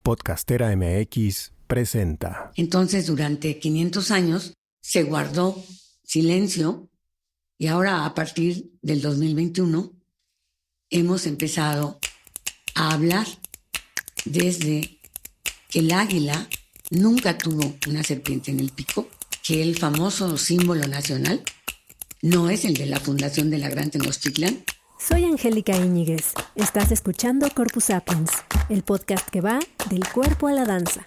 Podcastera MX presenta. Entonces, durante 500 años se guardó silencio y ahora, a partir del 2021, hemos empezado a hablar desde que el águila nunca tuvo una serpiente en el pico, que el famoso símbolo nacional no es el de la fundación de la Gran Tenochtitlan. Soy Angélica Íñiguez. Estás escuchando Corpus Sapiens, el podcast que va del cuerpo a la danza.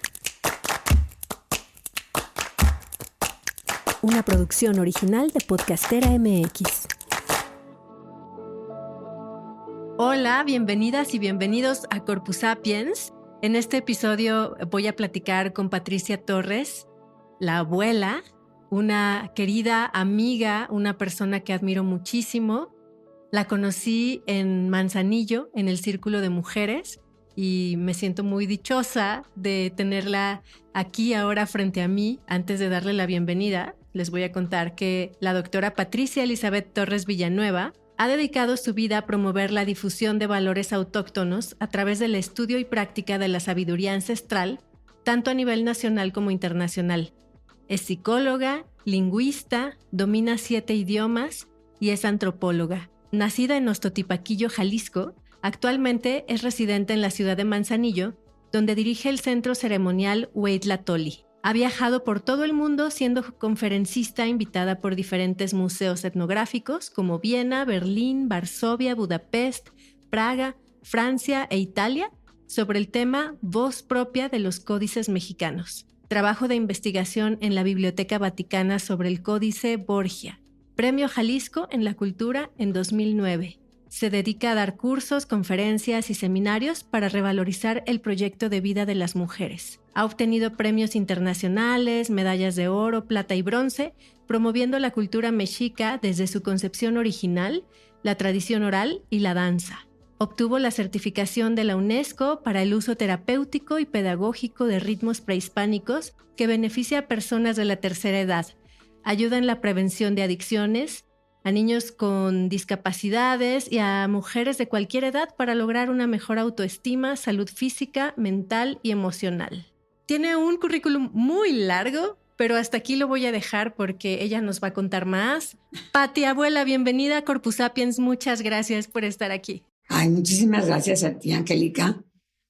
Una producción original de Podcastera MX. Hola, bienvenidas y bienvenidos a Corpus Sapiens. En este episodio voy a platicar con Patricia Torres, la abuela, una querida amiga, una persona que admiro muchísimo. La conocí en Manzanillo, en el Círculo de Mujeres, y me siento muy dichosa de tenerla aquí ahora frente a mí. Antes de darle la bienvenida, les voy a contar que la doctora Patricia Elizabeth Torres Villanueva ha dedicado su vida a promover la difusión de valores autóctonos a través del estudio y práctica de la sabiduría ancestral, tanto a nivel nacional como internacional. Es psicóloga, lingüista, domina 7 idiomas y es antropóloga. Nacida en Ostotipaquillo, Jalisco, actualmente es residente en la ciudad de Manzanillo, donde dirige el centro ceremonial Hueytlatoli. Ha viajado por todo el mundo siendo conferencista invitada por diferentes museos etnográficos como Viena, Berlín, Varsovia, Budapest, Praga, Francia e Italia sobre el tema Voz propia de los códices mexicanos. Trabajo de investigación en la Biblioteca Vaticana sobre el Códice Borgia. Premio Jalisco en la Cultura en 2009. Se dedica a dar cursos, conferencias y seminarios para revalorizar el proyecto de vida de las mujeres. Ha obtenido premios internacionales, medallas de oro, plata y bronce, promoviendo la cultura mexica desde su concepción original, la tradición oral y la danza. Obtuvo la certificación de la UNESCO para el uso terapéutico y pedagógico de ritmos prehispánicos que beneficia a personas de la tercera edad. Ayuda en la prevención de adicciones, a niños con discapacidades y a mujeres de cualquier edad para lograr una mejor autoestima, salud física, mental y emocional. Tiene un currículum muy largo, pero hasta aquí lo voy a dejar porque ella nos va a contar más. Pati, abuela, bienvenida a Corpus Sapiens. Muchas gracias por estar aquí. Ay, muchísimas gracias a ti, Angélica.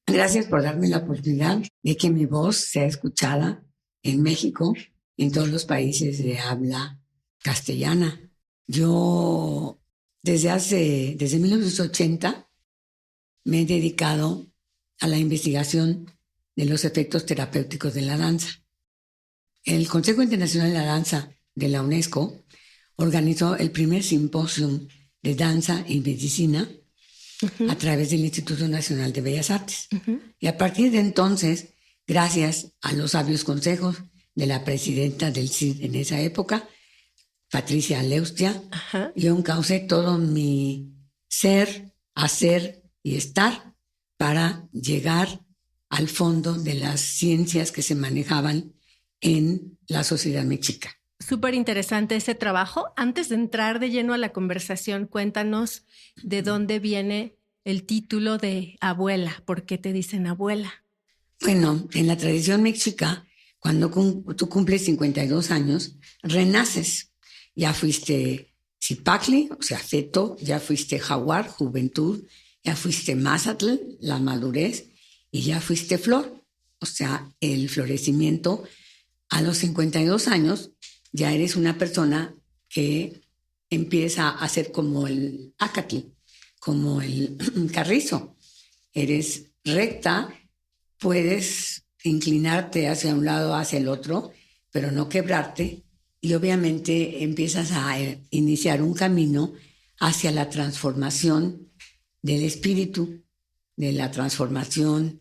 Gracias por darme la oportunidad de que mi voz sea escuchada en México, en todos los países de habla castellana. Yo desde 1980 me he dedicado a la investigación de los efectos terapéuticos de la danza. El Consejo Internacional de la Danza de la UNESCO organizó el primer simposio de danza y medicina a través del Instituto Nacional de Bellas Artes. Y a partir de entonces, gracias a los sabios consejos de la presidenta del CID en esa época, Patricia Leustia, yo encaucé todo mi ser, hacer y estar para llegar al fondo de las ciencias que se manejaban en la sociedad mexica. Súper interesante ese trabajo. Antes de entrar de lleno a la conversación, cuéntanos de dónde viene el título de abuela. ¿Por qué te dicen abuela? Bueno, en la tradición mexica, cuando tú cumples 52 años, renaces. Ya fuiste Zipacli, o sea, feto, ya fuiste jaguar, juventud, ya fuiste Mazatl, la madurez, y ya fuiste flor, o sea, el florecimiento. A los 52 años ya eres una persona que empieza a ser como el acatl, como el carrizo. Eres recta, puedes inclinarte hacia un lado, hacia el otro, pero no quebrarte. Y obviamente empiezas a iniciar un camino hacia la transformación del espíritu, de la transformación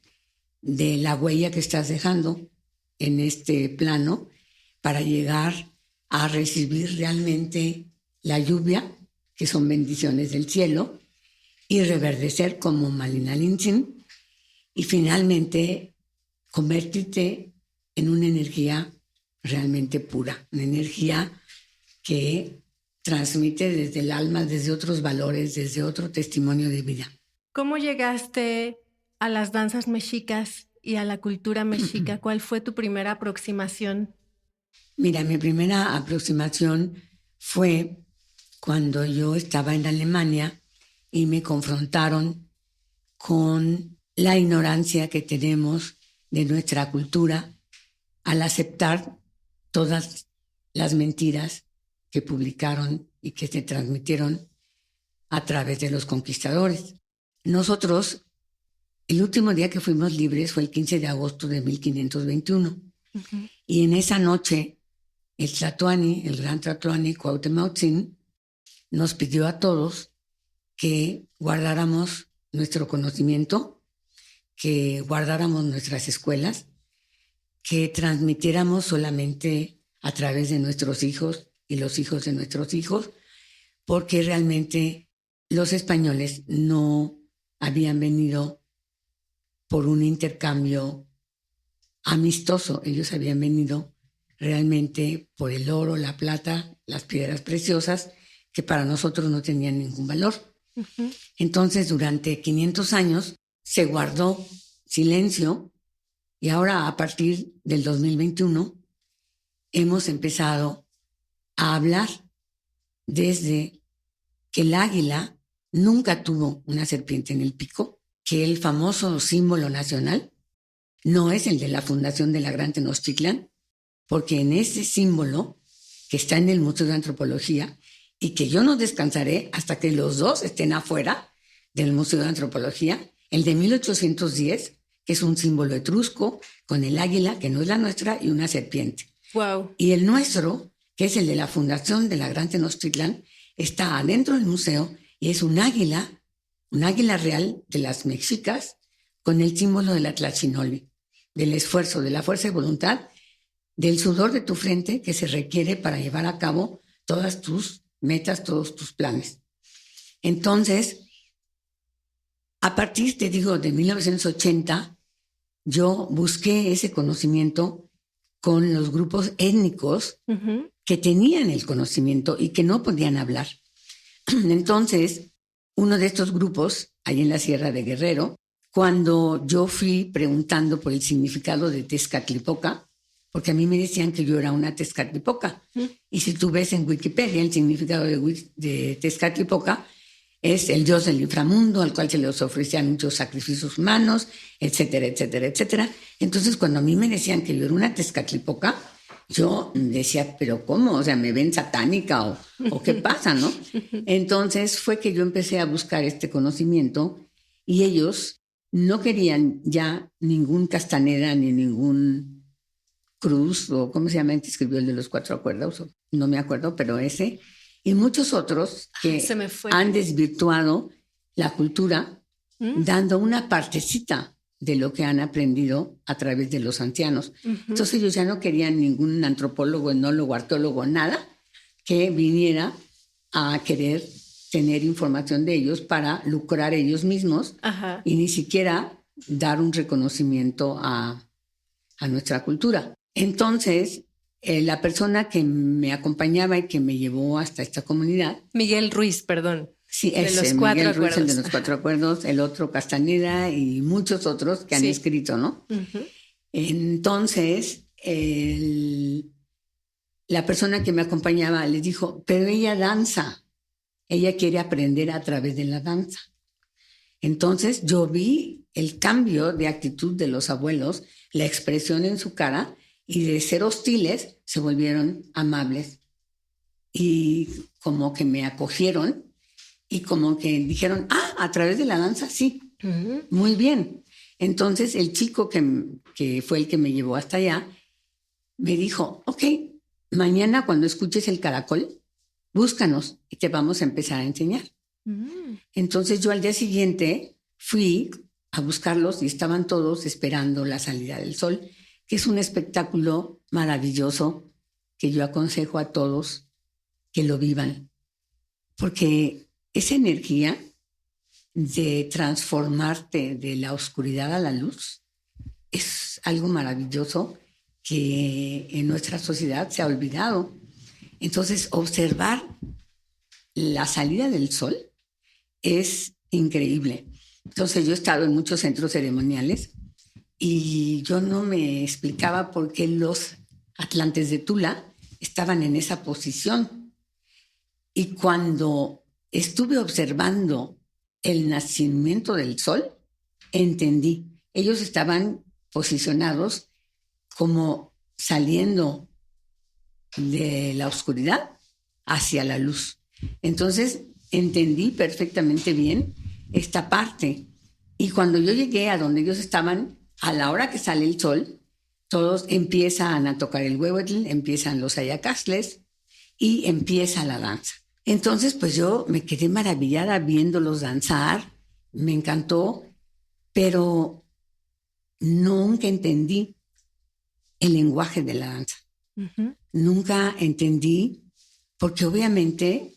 de la huella que estás dejando en este plano para llegar a recibir realmente la lluvia, que son bendiciones del cielo, y reverdecer como Malinalintzin, y finalmente convertirte en una energía realmente pura, una energía que transmite desde el alma, desde otros valores, desde otro testimonio de vida. ¿Cómo llegaste a las danzas mexicas y a la cultura mexica? ¿Cuál fue tu primera aproximación? Mira, mi primera aproximación fue cuando yo estaba en Alemania y me confrontaron con la ignorancia que tenemos de nuestra cultura al aceptar todas las mentiras que publicaron y que se transmitieron a través de los conquistadores. Nosotros, el último día que fuimos libres fue el 15 de agosto de 1521. Uh-huh. Y en esa noche, el Tlatoani, el gran Tlatoani, Cuauhtémoc, nos pidió a todos que guardáramos nuestro conocimiento, que guardáramos nuestras escuelas, que transmitiéramos solamente a través de nuestros hijos y los hijos de nuestros hijos, porque realmente los españoles no habían venido por un intercambio amistoso. Ellos habían venido realmente por el oro, la plata, las piedras preciosas, que para nosotros no tenían ningún valor. Uh-huh. Entonces, durante 500 años se guardó silencio y ahora, a partir del 2021, hemos empezado a hablar desde que el águila nunca tuvo una serpiente en el pico, que el famoso símbolo nacional no es el de la fundación de la Gran Tenochtitlan, porque en ese símbolo que está en el Museo de Antropología y que yo no descansaré hasta que los dos estén afuera del Museo de Antropología, el de 1810, que es un símbolo etrusco con el águila, que no es la nuestra, y una serpiente. Wow. Y el nuestro, que es el de la fundación de la Gran Tenochtitlan, está adentro del museo y es un águila real de las mexicas con el símbolo de la Tlachinoli, del esfuerzo, de la fuerza de voluntad, del sudor de tu frente que se requiere para llevar a cabo todas tus metas, todos tus planes. Entonces, a partir, te digo, de 1980, yo busqué ese conocimiento con los grupos étnicos uh-huh. que tenían el conocimiento y que no podían hablar. Entonces, uno de estos grupos, ahí en la Sierra de Guerrero, cuando yo fui preguntando por el significado de Tezcatlipoca, porque a mí me decían que yo era una Tezcatlipoca. Uh-huh. Y si tú ves en Wikipedia el significado de Tezcatlipoca, es el dios del inframundo, al cual se les ofrecían muchos sacrificios humanos, etcétera, etcétera, etcétera. Entonces, cuando a mí me decían que yo era una Tezcatlipoca, yo decía, ¿pero cómo? O sea, ¿me ven satánica o qué pasa, no? Entonces fue que yo empecé a buscar este conocimiento y ellos no querían ya ningún Castaneda ni ningún Cruz, o ¿cómo se llama? Escribió el de los 4 acuerdos, no me acuerdo, pero ese... y muchos otros que han desvirtuado la cultura dando una partecita de lo que han aprendido a través de los ancianos. Uh-huh. Entonces ellos ya no querían ningún antropólogo, etnólogo, arqueólogo, nada que viniera a querer tener información de ellos para lucrar ellos mismos. Uh-huh. Y ni siquiera dar un reconocimiento a nuestra cultura. Entonces... la persona que me acompañaba y que me llevó hasta esta comunidad... Miguel Ruiz, perdón. Sí, ese, Miguel Ruiz, el de los 4 acuerdos, el otro Castaneda y muchos otros que han escrito, ¿no? Uh-huh. Entonces, la persona que me acompañaba les dijo, pero ella danza, ella quiere aprender a través de la danza. Entonces yo vi el cambio de actitud de los abuelos, la expresión en su cara, y de ser hostiles se volvieron amables y como que me acogieron y como que dijeron, a través de la danza, sí, uh-huh. Muy bien. Entonces el chico que fue el que me llevó hasta allá me dijo, ok, mañana cuando escuches el caracol, búscanos y te vamos a empezar a enseñar. Uh-huh. Entonces yo al día siguiente fui a buscarlos y estaban todos esperando la salida del sol, que es un espectáculo maravilloso que yo aconsejo a todos que lo vivan, porque esa energía de transformarte de la oscuridad a la luz es algo maravilloso que en nuestra sociedad se ha olvidado. Entonces, observar la salida del sol es increíble. Entonces, yo he estado en muchos centros ceremoniales y yo no me explicaba por qué los atlantes de Tula estaban en esa posición. Y cuando estuve observando el nacimiento del sol, entendí. Ellos estaban posicionados como saliendo de la oscuridad hacia la luz. Entonces entendí perfectamente bien esta parte. Y cuando yo llegué a donde ellos estaban, a la hora que sale el sol, todos empiezan a tocar el huehuetl, empiezan los ayacastles y empieza la danza. Entonces, pues yo me quedé maravillada viéndolos danzar, me encantó, pero nunca entendí el lenguaje de la danza. Uh-huh. Nunca entendí, porque obviamente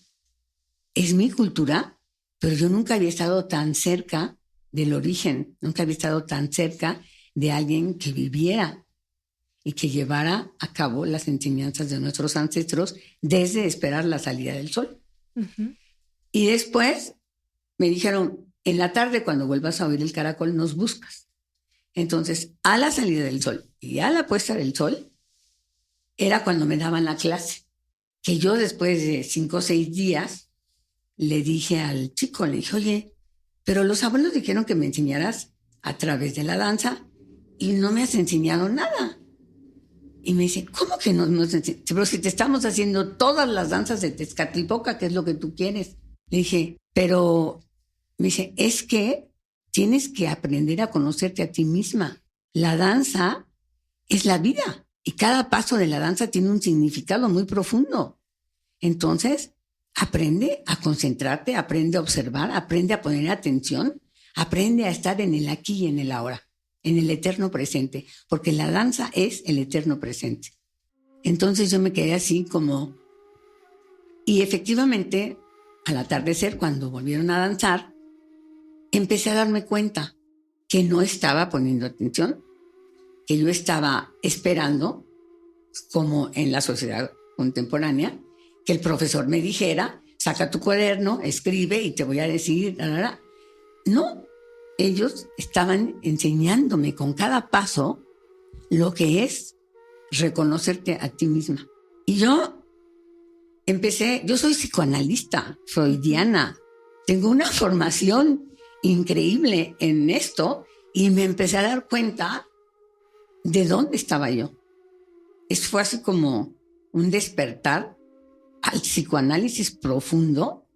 es mi cultura, pero yo nunca había estado tan cerca del origen, nunca había estado tan cerca de alguien que viviera y que llevara a cabo las enseñanzas de nuestros ancestros desde esperar la salida del sol. Uh-huh. Y después me dijeron, en la tarde cuando vuelvas a oír el caracol nos buscas. Entonces, a la salida del sol y a la puesta del sol era cuando me daban la clase, que yo después de 5 o 6 días le dije al chico, le dije, oye, pero los abuelos dijeron que me enseñaras a través de la danza y no me has enseñado nada. Y me dice, ¿cómo que no nos enseñas? Pero si te estamos haciendo todas las danzas de Tezcatlipoca, que es lo que tú quieres. Le dije, pero me dice, es que tienes que aprender a conocerte a ti misma. La danza es la vida y cada paso de la danza tiene un significado muy profundo. Entonces, aprende a concentrarte, aprende a observar, aprende a poner atención, aprende a estar en el aquí y en el ahora, en el eterno presente, porque la danza es el eterno presente. Entonces yo me quedé así como... Y efectivamente, al atardecer, cuando volvieron a danzar, empecé a darme cuenta que no estaba poniendo atención, que yo estaba esperando, como en la sociedad contemporánea, que el profesor me dijera, saca tu cuaderno, escribe y te voy a decir... No, ellos estaban enseñándome con cada paso lo que es reconocerte a ti misma. Y yo empecé, yo soy psicoanalista, freudiana, tengo una formación increíble en esto y me empecé a dar cuenta de dónde estaba yo. Eso fue así como un despertar al psicoanálisis profundo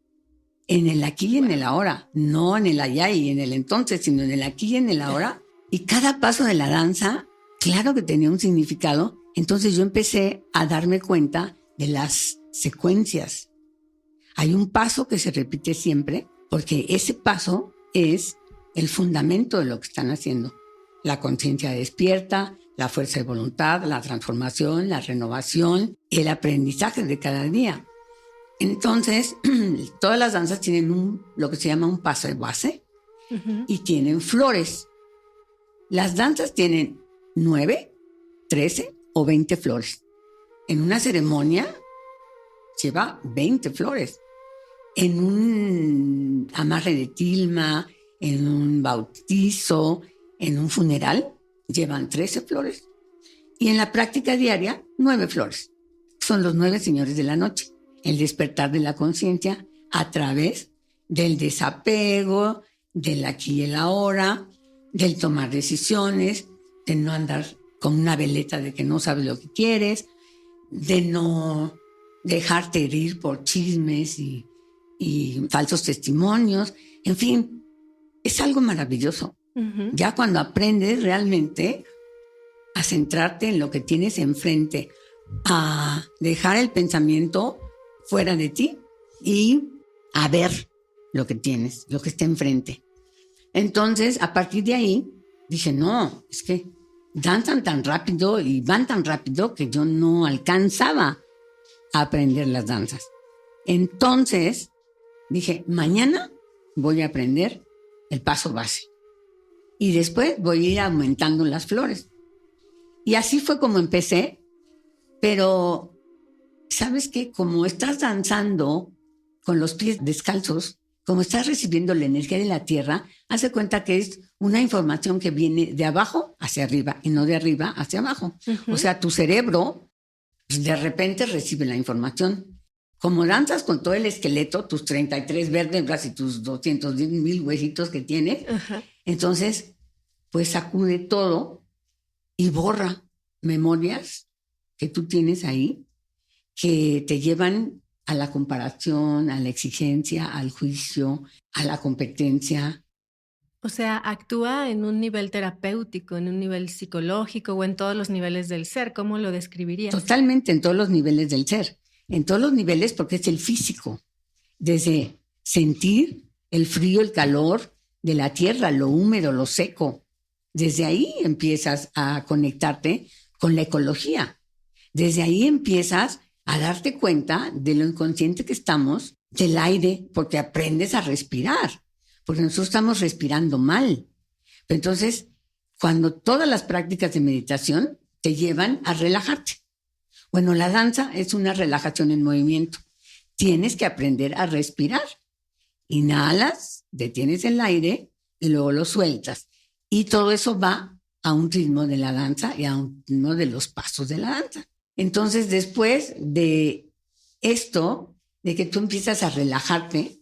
en el aquí y en el ahora, no en el allá y en el entonces, sino en el aquí y en el ahora. Y cada paso de la danza, claro que tenía un significado. Entonces yo empecé a darme cuenta de las secuencias. Hay un paso que se repite siempre, porque ese paso es el fundamento de lo que están haciendo. La conciencia despierta, la fuerza de voluntad, la transformación, la renovación, el aprendizaje de cada día. Entonces, todas las danzas tienen lo que se llama un paso de base, uh-huh, y tienen flores. Las danzas tienen 9, 13 o 20 flores. En una ceremonia lleva 20 flores. En un amarre de tilma, en un bautizo, en un funeral, llevan 13 flores. Y en la práctica diaria, 9 flores. Son los 9 señores de la noche. El despertar de la conciencia a través del desapego, del aquí y el ahora, del tomar decisiones, de no andar con una veleta de que no sabes lo que quieres, de no dejarte herir por chismes y falsos testimonios. En fin, es algo maravilloso. Uh-huh. Ya cuando aprendes realmente a centrarte en lo que tienes enfrente, a dejar el pensamiento fuera de ti y a ver lo que tienes, lo que está enfrente. Entonces, a partir de ahí, dije, no, es que danzan tan rápido y van tan rápido que yo no alcanzaba a aprender las danzas. Entonces, dije, mañana voy a aprender el paso base y después voy a ir aumentando las flores. Y así fue como empecé, pero... ¿Sabes qué? Como estás danzando con los pies descalzos, como estás recibiendo la energía de la tierra, haz de cuenta que es una información que viene de abajo hacia arriba y no de arriba hacia abajo. O sea, tu cerebro de repente recibe la información. Como danzas con todo el esqueleto, tus 33 vértebras y tus 210,000 huesitos que tienes, entonces, pues sacude todo y borra memorias que tú tienes ahí que te llevan a la comparación, a la exigencia, al juicio, a la competencia. O sea, actúa en un nivel terapéutico, en un nivel psicológico o en todos los niveles del ser. ¿Cómo lo describirías? Totalmente en todos los niveles del ser. En todos los niveles porque es el físico. Desde sentir el frío, el calor de la tierra, lo húmedo, lo seco. Desde ahí empiezas a conectarte con la ecología. Desde ahí empiezas a darte cuenta de lo inconsciente que estamos, del aire, porque aprendes a respirar, porque nosotros estamos respirando mal. Pero entonces, cuando todas las prácticas de meditación te llevan a relajarte. Bueno, la danza es una relajación en movimiento. Tienes que aprender a respirar. Inhalas, detienes el aire y luego lo sueltas. Y todo eso va a un ritmo de la danza y a un ritmo de los pasos de la danza. Entonces, después de esto, de que tú empiezas a relajarte,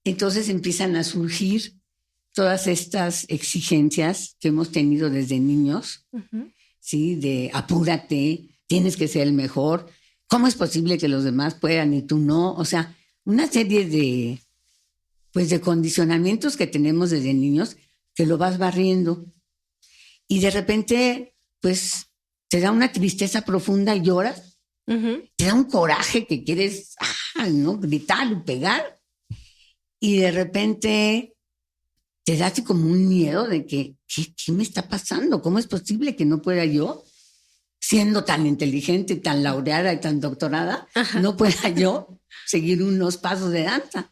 entonces empiezan a surgir todas estas exigencias que hemos tenido desde niños, ¿sí? De apúrate, tienes que ser el mejor, ¿cómo es posible que los demás puedan y tú no? O sea, una serie de condicionamientos que tenemos desde niños que lo vas barriendo. Y de repente, pues, te da una tristeza profunda y lloras. Te da un coraje que quieres ¿no? gritar y pegar. Y de repente te da así como un miedo de que, ¿qué me está pasando? ¿Cómo es posible que no pueda yo, siendo tan inteligente, tan laureada y tan doctorada, no pueda yo seguir unos pasos de danza?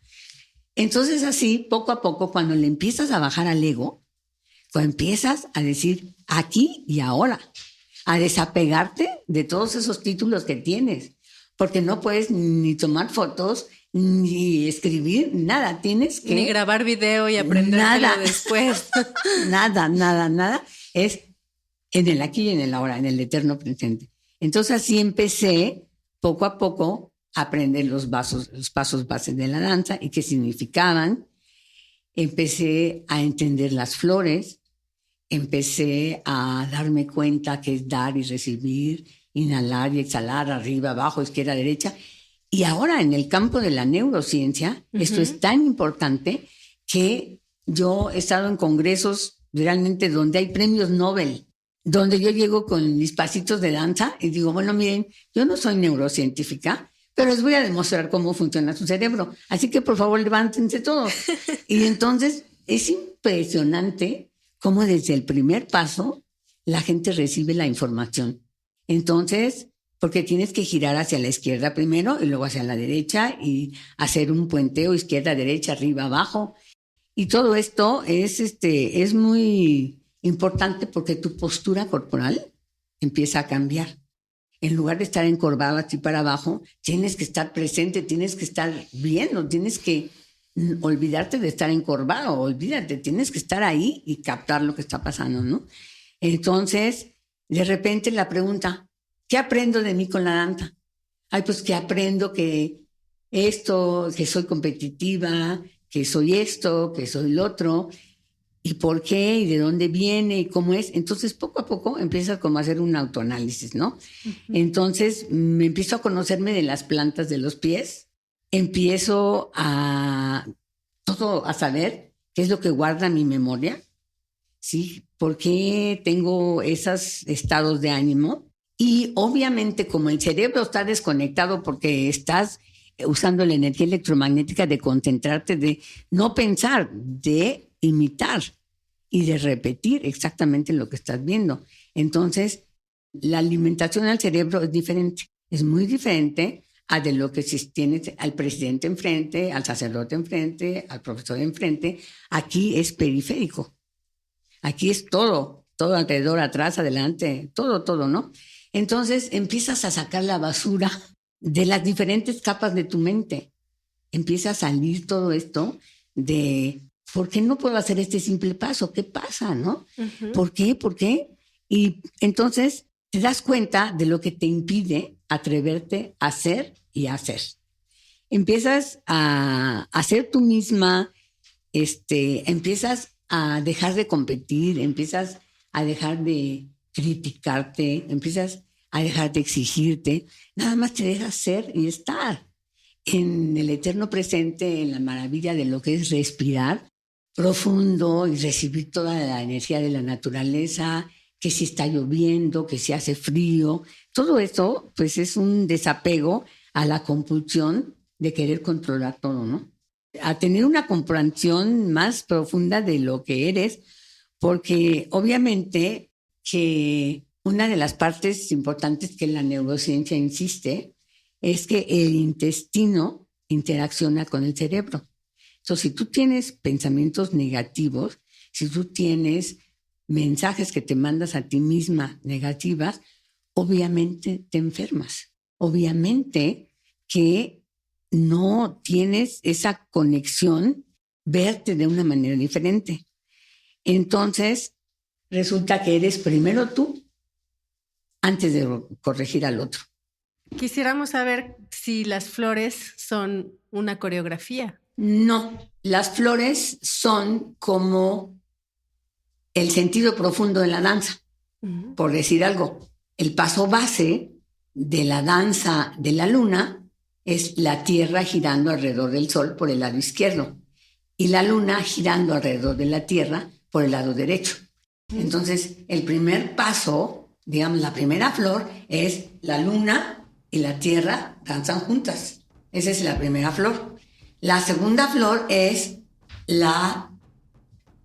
Entonces así, poco a poco, cuando le empiezas a bajar al ego, cuando empiezas a decir aquí y ahora, a desapegarte de todos esos títulos que tienes, porque no puedes ni tomar fotos, ni escribir, nada, tienes que... Ni grabar video y aprendértelo después. Nada, es en el aquí y en el ahora, en el eterno presente. Entonces así empecé poco a poco a aprender los pasos bases de la danza y qué significaban. Empecé a entender las flores, empecé a darme cuenta que es dar y recibir, inhalar y exhalar, arriba, abajo, izquierda, derecha. Y ahora en el campo de la neurociencia, esto es tan importante que yo he estado en congresos realmente donde hay premios Nobel, donde yo llego con mis pasitos de danza y digo, bueno, miren, yo no soy neurocientífica, pero les voy a demostrar cómo funciona su cerebro. Así que por favor levántense todos. Y entonces es impresionante cómo desde el primer paso la gente recibe la información. Entonces, porque tienes que girar hacia la izquierda primero y luego hacia la derecha y hacer un puenteo izquierda, derecha, arriba, abajo. Y todo esto es muy importante porque tu postura corporal empieza a cambiar. En lugar de estar encorvado así para abajo, tienes que estar presente, tienes que estar viendo, tienes que olvidarte de estar encorvado, olvídate, tienes que estar ahí y captar lo que está pasando, ¿no? Entonces, de repente la pregunta, ¿qué aprendo de mí con la danza? Ay, pues que aprendo que esto, que soy competitiva, que soy esto, que soy lo otro, y por qué, y de dónde viene, y cómo es. Entonces, poco a poco empiezas como a hacer un autoanálisis, ¿no? Entonces, me empiezo a conocerme de las plantas de los pies, empiezo a saber qué es lo que guarda mi memoria, ¿sí? ¿Por qué tengo esos estados de ánimo? Y obviamente como el cerebro está desconectado porque estás usando la energía electromagnética de concentrarte, de no pensar, de imitar y de repetir exactamente lo que estás viendo. Entonces, la alimentación al cerebro es diferente, es muy diferente a de lo que si tienes al presidente enfrente, al sacerdote enfrente, al profesor enfrente. Aquí es periférico. Aquí es todo alrededor, atrás, adelante, todo, ¿no? Entonces empiezas a sacar la basura de las diferentes capas de tu mente. empieza a salir todo esto de ¿por qué no puedo hacer este simple paso? ¿Qué pasa, no? Ujú. ¿Por qué? ¿Por qué? Y entonces te das cuenta de lo que te impide atreverte a hacer y a hacer. Empiezas a hacer tú misma, empiezas a dejar de competir, empiezas a dejar de criticarte, empiezas a dejar de exigirte, nada más te dejas ser y estar en el eterno presente, en la maravilla de lo que es respirar profundo y recibir toda la energía de la naturaleza, que si está lloviendo, que si hace frío. Todo eso, pues, es un desapego a la compulsión de querer controlar todo, ¿no? A tener una comprensión más profunda de lo que eres, porque obviamente que una de las partes importantes que la neurociencia insiste es que el intestino interacciona con el cerebro. Entonces, si tú tienes pensamientos negativos, si tú tienes mensajes que te mandas a ti misma negativas, obviamente te enfermas. Obviamente que no tienes esa conexión, verte de una manera diferente. Entonces, resulta que eres primero tú antes de corregir al otro. Quisiéramos saber si las flores son una coreografía. No, las flores son como el sentido profundo de la danza. Ujú. Por decir algo, el paso base de la danza de la luna es la Tierra girando alrededor del Sol por el lado izquierdo y la luna girando alrededor de la Tierra por el lado derecho. Entonces, el primer paso, digamos, la primera flor es la luna y la Tierra danzan juntas. Esa es la primera flor. La segunda flor es la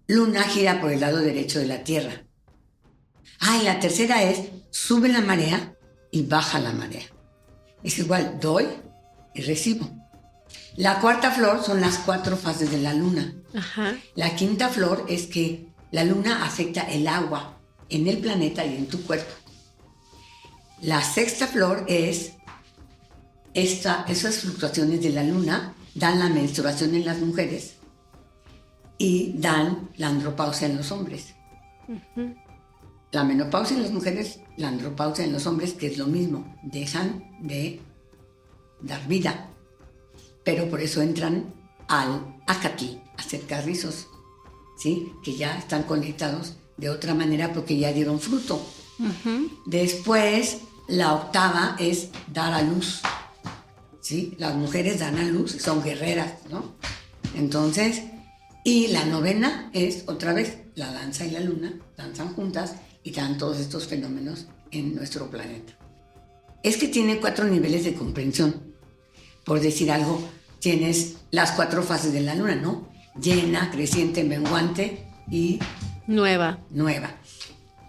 luna gira por el lado derecho de la Tierra. Y la tercera es sube la marea y baja la marea. Es igual, doy y recibo. La cuarta flor son las 4 fases de la luna. Ajá. La quinta flor es que la luna afecta el agua en el planeta y en tu cuerpo. La sexta flor es esas fluctuaciones de la luna dan la menstruación en las mujeres y dan la andropausia en los hombres. Ujú. La menopausia en las mujeres, la andropausia en los hombres, que es lo mismo, dejan de dar vida. Pero por eso entran al Acatl, a hacer carrizos, ¿sí? Que ya están conectados de otra manera porque ya dieron fruto. Ujú. Después, la octava es dar a luz, ¿sí? Las mujeres dan a luz, son guerreras, ¿no? Entonces, y la novena es, otra vez, la danza y la luna danzan juntas y dan todos estos fenómenos en nuestro planeta. Es que tiene 4 niveles de comprensión. Por decir algo, tienes las 4 fases de la luna, ¿no? Llena, creciente, menguante y Nueva. nueva.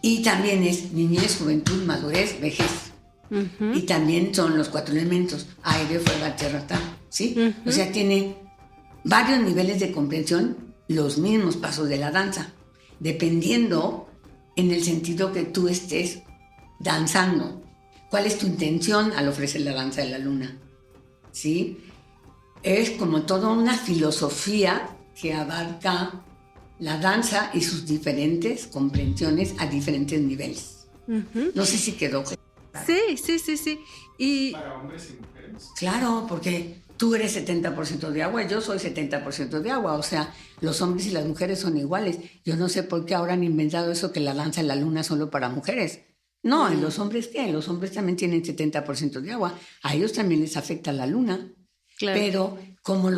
Y también es niñez, juventud, madurez, vejez. Ujú. Y también son los 4 elementos, aire, fuego, tierra, ¿sí? Ujú. O sea, tiene varios niveles de comprensión, los mismos pasos de la danza, dependiendo en el sentido que tú estés danzando. ¿Cuál es tu intención al ofrecer la danza de la luna? ¿Sí? Es como toda una filosofía que abarca la danza y sus diferentes comprensiones a diferentes niveles. Ujú. No sé si quedó claro. Sí. Y Para hombres y mujeres. Claro, porque tú eres 70% de agua, yo soy 70% de agua, o sea, los hombres y las mujeres son iguales. Yo no sé por qué ahora han inventado eso que la danza en la luna es solo para mujeres. No, ¿en los hombres qué? Los hombres también tienen 70% de agua, a ellos también les afecta la luna. claro. Pero como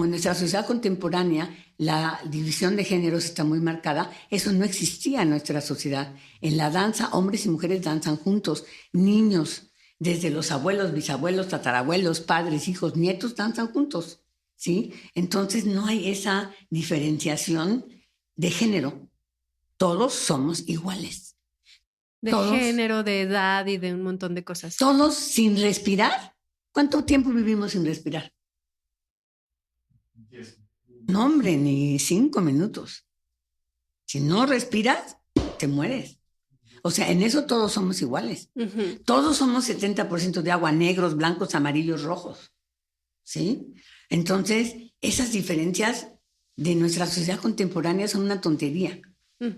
en nuestra sociedad contemporánea la división de géneros está muy marcada, eso no existía en nuestra sociedad. En la danza, hombres y mujeres danzan juntos, niños, desde los abuelos, bisabuelos, tatarabuelos, padres, hijos, nietos, danzan juntos, ¿sí? Entonces no hay esa diferenciación de género. Todos somos iguales. De todos. género, de edad y de un montón de cosas. Todos sin respirar. ¿Cuánto tiempo vivimos sin respirar? 10. No, hombre, ni 5 minutos. Si no respiras, te mueres. O sea, en eso todos somos iguales. Ujú. Todos somos 70% de agua, negros, blancos, amarillos, rojos. ¿Sí? Entonces, esas diferencias de nuestra sociedad contemporánea son una tontería,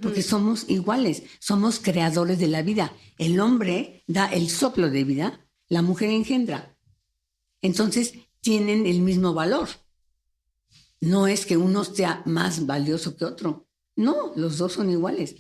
porque somos iguales, somos creadores de la vida. El hombre da el soplo de vida, la mujer engendra. Entonces, tienen el mismo valor. No es que uno sea más valioso que otro. No, los dos son iguales.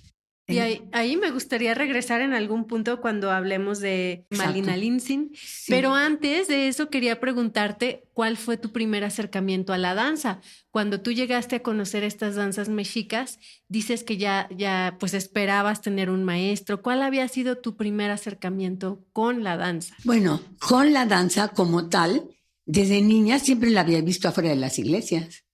Y ahí me gustaría regresar en algún punto cuando hablemos de Malina Linsin. Sí. Pero antes de eso quería preguntarte cuál fue tu primer acercamiento a la danza. Cuando tú llegaste a conocer estas danzas mexicas, dices que ya pues esperabas tener un maestro. ¿Cuál había sido tu primer acercamiento con la danza? Bueno, con la danza como tal, desde niña siempre la había visto afuera de las iglesias.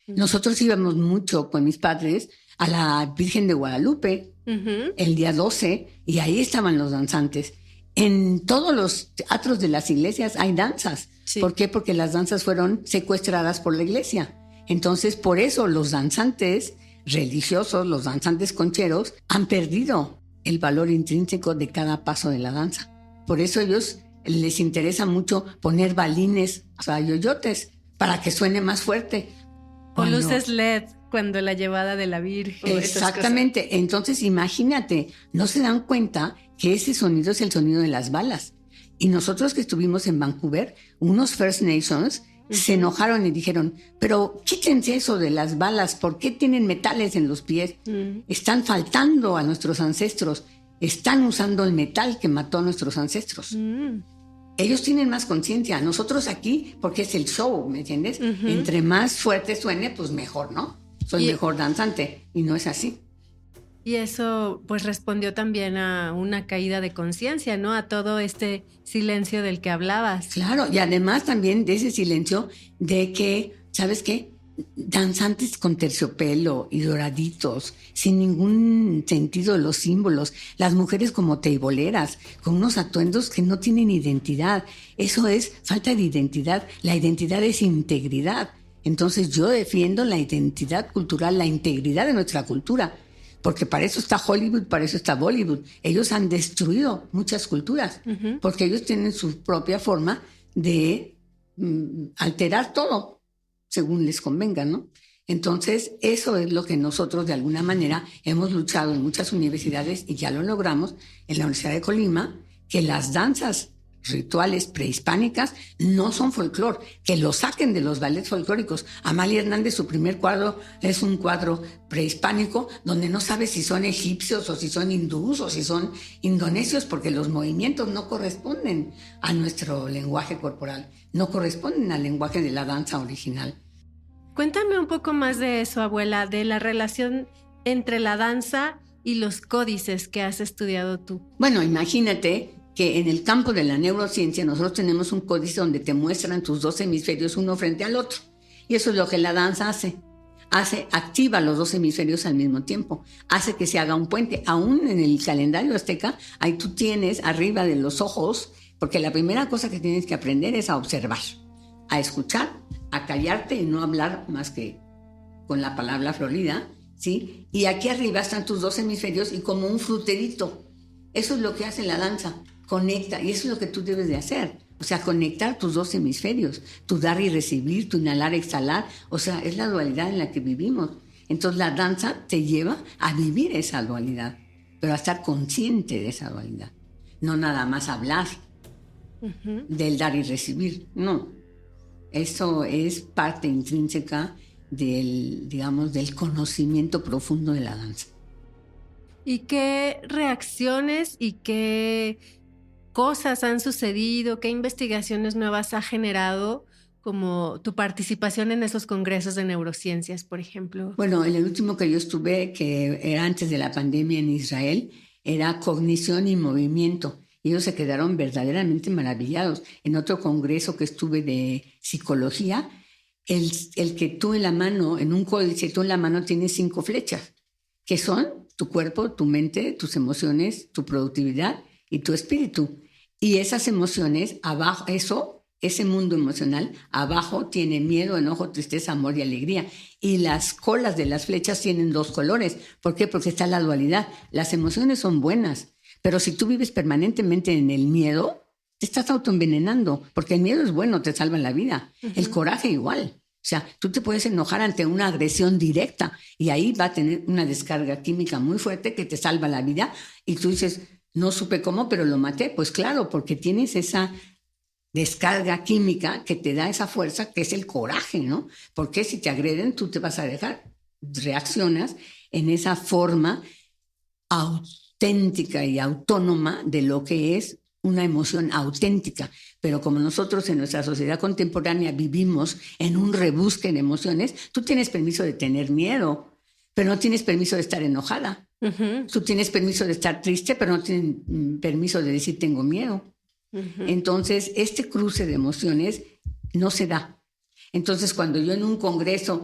Nosotros íbamos mucho con mis padres a la Virgen de Guadalupe el día 12 y ahí estaban los danzantes. En todos los teatros de las iglesias hay danzas. Sí. ¿Por qué? Porque las danzas fueron secuestradas por la iglesia. Entonces, por eso los danzantes religiosos, los danzantes concheros, han perdido el valor intrínseco de cada paso de la danza. Por eso ellos les interesa mucho poner balines, o sea, yoyotes, para que suene más fuerte. O luces LED cuando la llevada de la Virgen. Exactamente. Entonces, imagínate, no se dan cuenta que ese sonido es el sonido de las balas. Y nosotros que estuvimos en Vancouver, unos First Nations se enojaron y dijeron, pero quítense eso de las balas, ¿por qué tienen metales en los pies? Están faltando a nuestros ancestros, están usando el metal que mató a nuestros ancestros. Ellos tienen más conciencia. Nosotros aquí, porque es el show, ¿me entiendes? Entre más fuerte suene, pues mejor, ¿no? Soy mejor danzante. Y no es así. Y eso, pues, respondió también a una caída de conciencia, ¿no? A todo este silencio del que hablabas. Claro, y además también de ese silencio de que, ¿sabes qué? Danzantes con terciopelo y doraditos, sin ningún sentido de los símbolos, las mujeres como teiboleras, con unos atuendos que no tienen identidad. Eso es falta de identidad. La identidad es integridad. Entonces yo defiendo la identidad cultural, la integridad de nuestra cultura, porque para eso está Hollywood, para eso está Bollywood. Ellos han destruido muchas culturas, porque ellos tienen su propia forma de alterar todo según les convenga, ¿no? Entonces, eso es lo que nosotros de alguna manera hemos luchado en muchas universidades y ya lo logramos en la Universidad de Colima, que las danzas rituales prehispánicas no son folclore, que lo saquen de los ballets folclóricos. Amalia Hernández, su primer cuadro es un cuadro prehispánico donde no sabe si son egipcios o si son hindús o si son indonesios, porque los movimientos no corresponden a nuestro lenguaje corporal, no corresponden al lenguaje de la danza original. Cuéntame un poco más de eso, abuela, de la relación entre la danza y los códices que has estudiado tú. Bueno, imagínate que en el campo de la neurociencia nosotros tenemos un códice donde te muestran tus dos hemisferios uno frente al otro. Y eso es lo que la danza hace. Activa los dos hemisferios al mismo tiempo. Hace que se haga un puente. Aún en el calendario azteca, ahí tú tienes arriba de los ojos, porque la primera cosa que tienes que aprender es a observar, a escuchar, a callarte y no hablar más que con la palabra florida, ¿sí? Y aquí arriba están tus dos hemisferios y como un fruterito. Eso es lo que hace la danza. Conecta, y eso es lo que tú debes de hacer. O sea, conectar tus dos hemisferios, tu dar y recibir, tu inhalar, exhalar. O sea, es la dualidad en la que vivimos. Entonces la danza te lleva a vivir esa dualidad, pero a estar consciente de esa dualidad. No nada más hablar del dar y recibir, no. Eso es parte intrínseca del, digamos, del conocimiento profundo de la danza. ¿Y qué reacciones y qué cosas han sucedido, qué investigaciones nuevas ha generado como tu participación en esos congresos de neurociencias, por ejemplo? Bueno, en el último que yo estuve, que era antes de la pandemia en Israel, era cognición y movimiento. Y ellos se quedaron verdaderamente maravillados. En otro congreso que estuve de psicología, el que tú en la mano, en un códice, tú en la mano tienes 5 flechas, que son tu cuerpo, tu mente, tus emociones, tu productividad y tu espíritu. Y esas emociones, abajo, ese mundo emocional, abajo tiene miedo, enojo, tristeza, amor y alegría. Y las colas de las flechas tienen 2 colores. ¿Por qué? Porque está la dualidad. Las emociones son buenas, pero si tú vives permanentemente en el miedo, te estás autoenvenenando, porque el miedo es bueno, te salva la vida. El coraje igual. O sea, tú te puedes enojar ante una agresión directa y ahí va a tener una descarga química muy fuerte que te salva la vida y tú dices, no supe cómo, pero lo maté. Pues claro, porque tienes esa descarga química que te da esa fuerza que es el coraje, ¿no? Porque si te agreden, tú te vas a dejar, reaccionas en esa forma auténtica y autónoma de lo que es una emoción auténtica. Pero como nosotros en nuestra sociedad contemporánea vivimos en un rebusque de emociones, tú tienes permiso de tener miedo, pero no tienes permiso de estar enojada. Tú tienes permiso de estar triste, pero no tienes permiso de decir tengo miedo. Entonces, este cruce de emociones no se da. Entonces, cuando yo en un congreso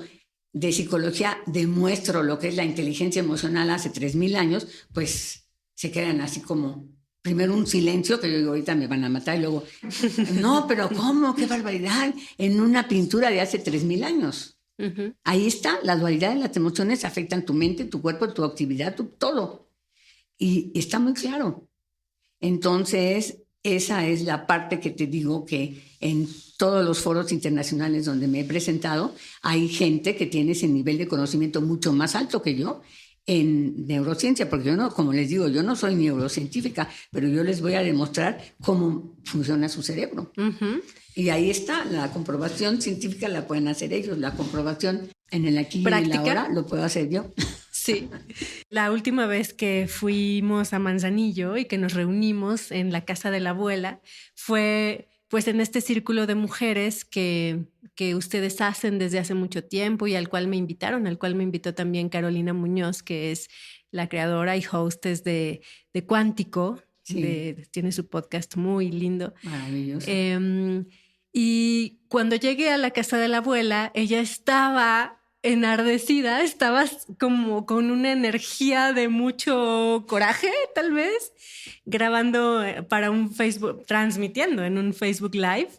de psicología demuestro lo que es la inteligencia emocional hace 3,000 años, pues se quedan así como, primero un silencio, que yo digo, ahorita me van a matar, y luego, no, pero ¿cómo? ¡Qué barbaridad! En una pintura de hace 3,000 años. Ahí está, la dualidad de las emociones afectan tu mente, tu cuerpo, tu actividad, todo. Y está muy claro. Entonces, esa es la parte que te digo que en todos los foros internacionales donde me he presentado, hay gente que tiene ese nivel de conocimiento mucho más alto que yo en neurociencia, porque yo no, como les digo, yo no soy neurocientífica, pero yo les voy a demostrar cómo funciona su cerebro. Y ahí está, la comprobación científica la pueden hacer ellos, la comprobación en el aquí y en la ahora lo puedo hacer yo. Sí. La última vez que fuimos a Manzanillo y que nos reunimos en la casa de la abuela fue pues en este círculo de mujeres que ustedes hacen desde hace mucho tiempo y al cual me invitó también Carolina Muñoz, que es la creadora y hostess de Cuántico. Sí. Tiene su podcast muy lindo. Maravilloso. Y cuando llegué a la casa de la abuela, ella estaba enardecida, estaba como con una energía de mucho coraje, tal vez, grabando para un Facebook, transmitiendo en un Facebook Live.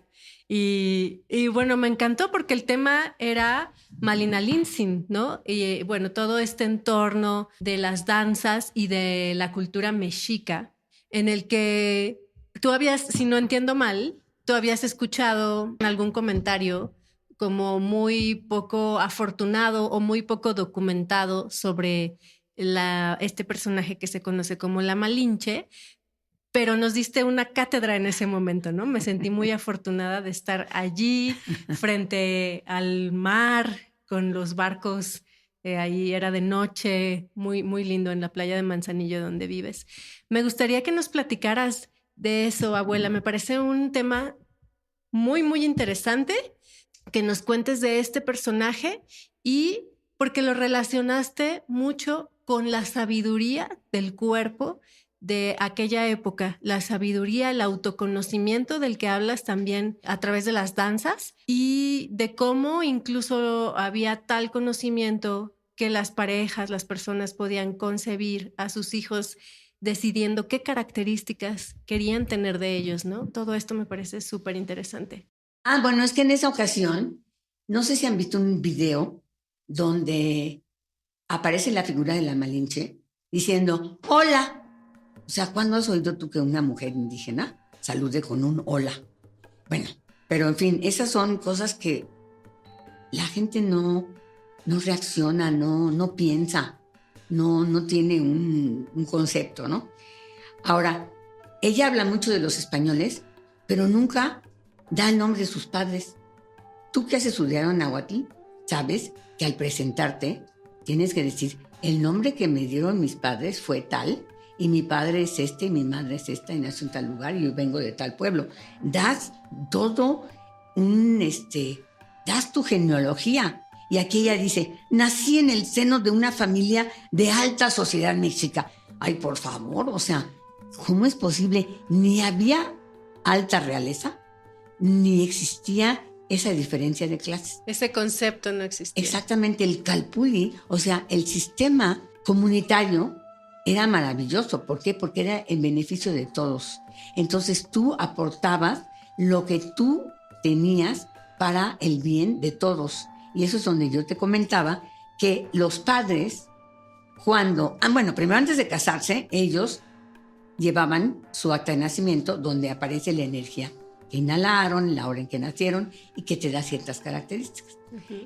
Y bueno, me encantó porque el tema era Malina Linsin, ¿no? Y bueno, todo este entorno de las danzas y de la cultura mexica, en el que tú habías, si no entiendo mal, tú habías escuchado algún comentario como muy poco afortunado o muy poco documentado sobre este personaje que se conoce como la Malinche, pero nos diste una cátedra en ese momento, ¿no? Me sentí muy afortunada de estar allí frente al mar con los barcos. Ahí era de noche, muy, muy lindo en la playa de Manzanillo donde vives. Me gustaría que nos platicaras de eso, abuela. Me parece un tema muy, muy interesante que nos cuentes de este personaje y porque lo relacionaste mucho con la sabiduría del cuerpo de aquella época, la sabiduría, el autoconocimiento del que hablas también a través de las danzas y de cómo incluso había tal conocimiento que las parejas, las personas podían concebir a sus hijos decidiendo qué características querían tener de ellos, ¿no? Todo esto me parece súper interesante. Bueno, es que en esa ocasión, no sé si han visto un video donde aparece la figura de la Malinche diciendo, hola. O sea, ¿cuándo has oído tú que una mujer indígena salude con un hola? Bueno, pero en fin, esas son cosas que la gente no reacciona, no piensa, no tiene un concepto, ¿no? Ahora, ella habla mucho de los españoles, pero nunca da el nombre de sus padres. Tú que has estudiado náhuatl, sabes que al presentarte tienes que decir, el nombre que me dieron mis padres fue tal, y mi padre es este, y mi madre es esta, y nació en tal lugar, y yo vengo de tal pueblo. Das todo das tu genealogía. Y aquí ella dice, nací en el seno de una familia de alta sociedad mexica. Ay, por favor, o sea, ¿cómo es posible? Ni había alta realeza, ni existía esa diferencia de clases. Ese concepto no existía. Exactamente, el calpulli, o sea, el sistema comunitario era maravilloso. ¿Por qué? Porque era en beneficio de todos. Entonces tú aportabas lo que tú tenías para el bien de todos. Y eso es donde yo te comentaba que los padres, cuando... bueno, primero antes de casarse, ellos llevaban su acta de nacimiento donde aparece la energía que inhalaron, la hora en que nacieron y que te da ciertas características.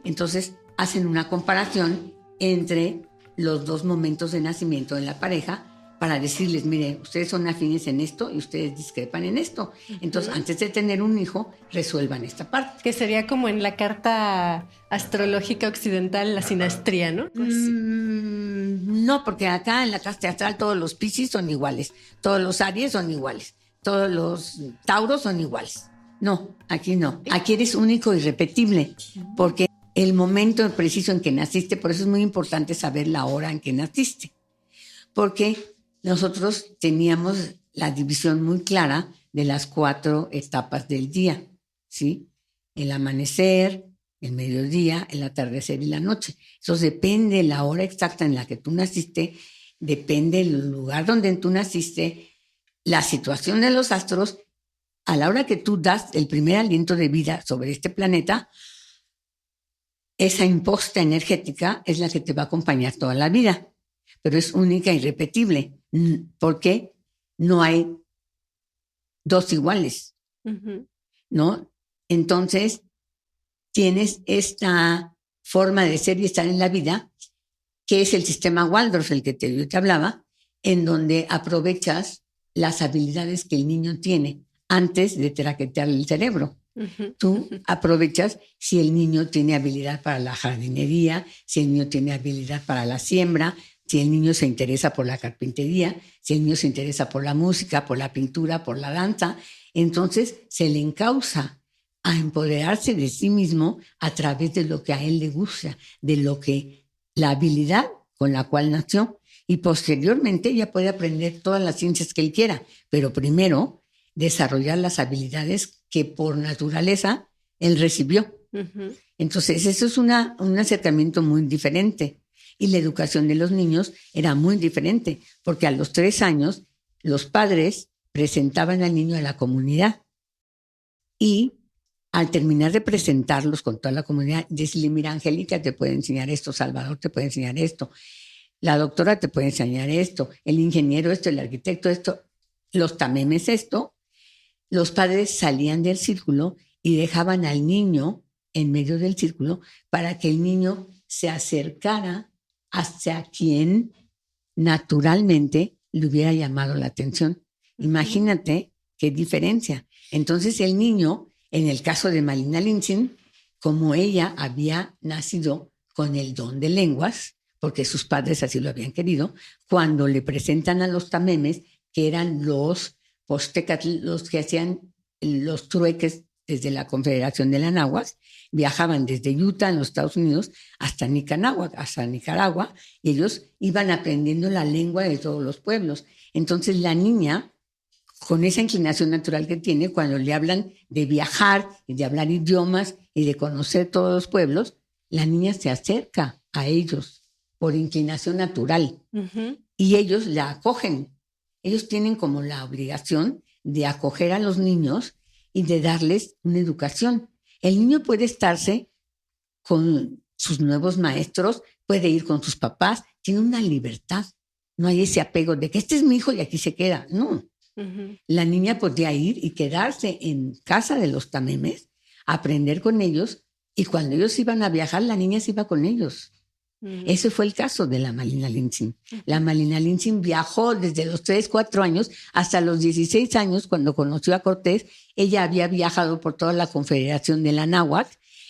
Entonces hacen una comparación entre los dos momentos de nacimiento de la pareja para decirles, mire, ustedes son afines en esto y ustedes discrepan en esto. Entonces, antes de tener un hijo, resuelvan esta parte. Que sería como en la carta astrológica occidental, la sinastría, ¿no? No, porque acá en la casa teatral todos los Piscis son iguales, todos los Aries son iguales, todos los Tauros son iguales. No, aquí no. Aquí eres único y irrepetible, porque el momento preciso en que naciste, por eso es muy importante saber la hora en que naciste, porque nosotros teníamos la división muy clara de las 4 etapas del día, ¿sí? El amanecer, el mediodía, el atardecer y la noche. Eso depende de la hora exacta en la que tú naciste, depende del lugar donde tú naciste, la situación de los astros. A la hora que tú das el primer aliento de vida sobre este planeta, esa imposta energética es la que te va a acompañar toda la vida, pero es única e irrepetible, porque no hay dos iguales, ¿no? Entonces, tienes esta forma de ser y estar en la vida, que es el sistema Waldorf, el que yo te hablaba, en donde aprovechas las habilidades que el niño tiene antes de traquetearle el cerebro. Tú aprovechas si el niño tiene habilidad para la jardinería, si el niño tiene habilidad para la siembra, si el niño se interesa por la carpintería, si el niño se interesa por la música, por la pintura, por la danza. Entonces se le encausa a empoderarse de sí mismo a través de lo que a él le gusta, de lo que la habilidad con la cual nació. Y posteriormente ya puede aprender todas las ciencias que él quiera, pero primero desarrollar las habilidades que por naturaleza él recibió. Entonces eso es un acercamiento muy diferente. Y la educación de los niños era muy diferente, porque a los 3 años los padres presentaban al niño a la comunidad y al terminar de presentarlos con toda la comunidad, decirle, mira, Angélica te puede enseñar esto, Salvador te puede enseñar esto, la doctora te puede enseñar esto, el ingeniero esto, el arquitecto esto, los tamemes esto. Los padres salían del círculo y dejaban al niño en medio del círculo para que el niño se acercara hacia quien naturalmente le hubiera llamado la atención. Imagínate qué diferencia. Entonces el niño, en el caso de Malina Lindsay, como ella había nacido con el don de lenguas, porque sus padres así lo habían querido, cuando le presentan a los tamemes, que eran los postecatl, los que hacían los trueques desde la Confederación de la Anáhuac, viajaban desde Utah en los Estados Unidos hasta Nicaragua, y ellos iban aprendiendo la lengua de todos los pueblos. Entonces la niña, con esa inclinación natural que tiene, cuando le hablan de viajar y de hablar idiomas y de conocer todos los pueblos, la niña se acerca a ellos por inclinación natural y ellos la acogen. Ellos tienen como la obligación de acoger a los niños y de darles una educación. El niño puede estarse con sus nuevos maestros, puede ir con sus papás, tiene una libertad. No hay ese apego de que este es mi hijo y aquí se queda. No. La niña podía ir y quedarse en casa de los tamemes, aprender con ellos, y cuando ellos iban a viajar, la niña se iba con ellos. Ese fue el caso de la Malina Lindsay. La Malina Lindsay viajó desde los 3, 4 años hasta los 16 años, cuando conoció a Cortés. Ella había viajado por toda la Confederación de la Anáhuac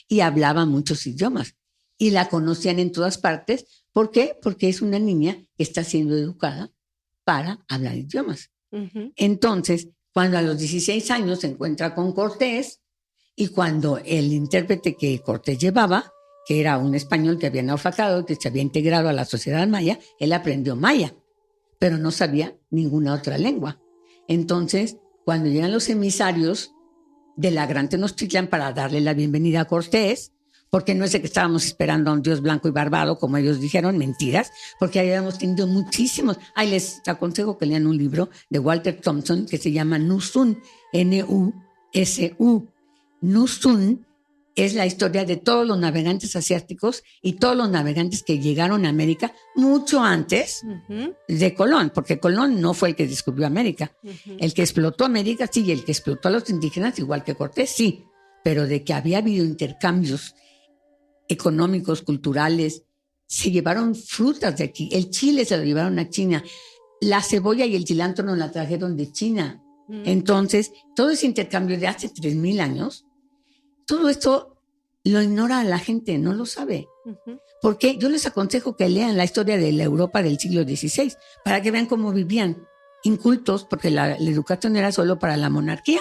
y hablaba muchos idiomas. Y la conocían en todas partes. ¿Por qué? Porque es una niña que está siendo educada para hablar idiomas. Entonces, cuando a los 16 años se encuentra con Cortés, y cuando el intérprete que Cortés llevaba, que era un español que había naufragado, que se había integrado a la sociedad maya, él aprendió maya, pero no sabía ninguna otra lengua. Entonces, cuando llegan los emisarios de la Gran Tenochtitlan para darle la bienvenida a Cortés, porque no es de que estábamos esperando a un dios blanco y barbado, como ellos dijeron, mentiras, porque habíamos tenido muchísimos. Ahí les aconsejo que lean un libro de Walter Thompson que se llama Nusun, N-U-S-U. Nusun es la historia de todos los navegantes asiáticos y todos los navegantes que llegaron a América mucho antes de Colón, porque Colón no fue el que descubrió América. El que explotó América, sí, y el que explotó a los indígenas, igual que Cortés, sí, pero de que había habido intercambios económicos, culturales, se llevaron frutas de aquí, el chile se lo llevaron a China, la cebolla y el cilantro nos la trajeron de China. Entonces, todo ese intercambio de hace 3,000 años, todo esto lo ignora la gente, no lo sabe. Porque yo les aconsejo que lean la historia de la Europa del siglo XVI para que vean cómo vivían incultos, porque la educación era solo para la monarquía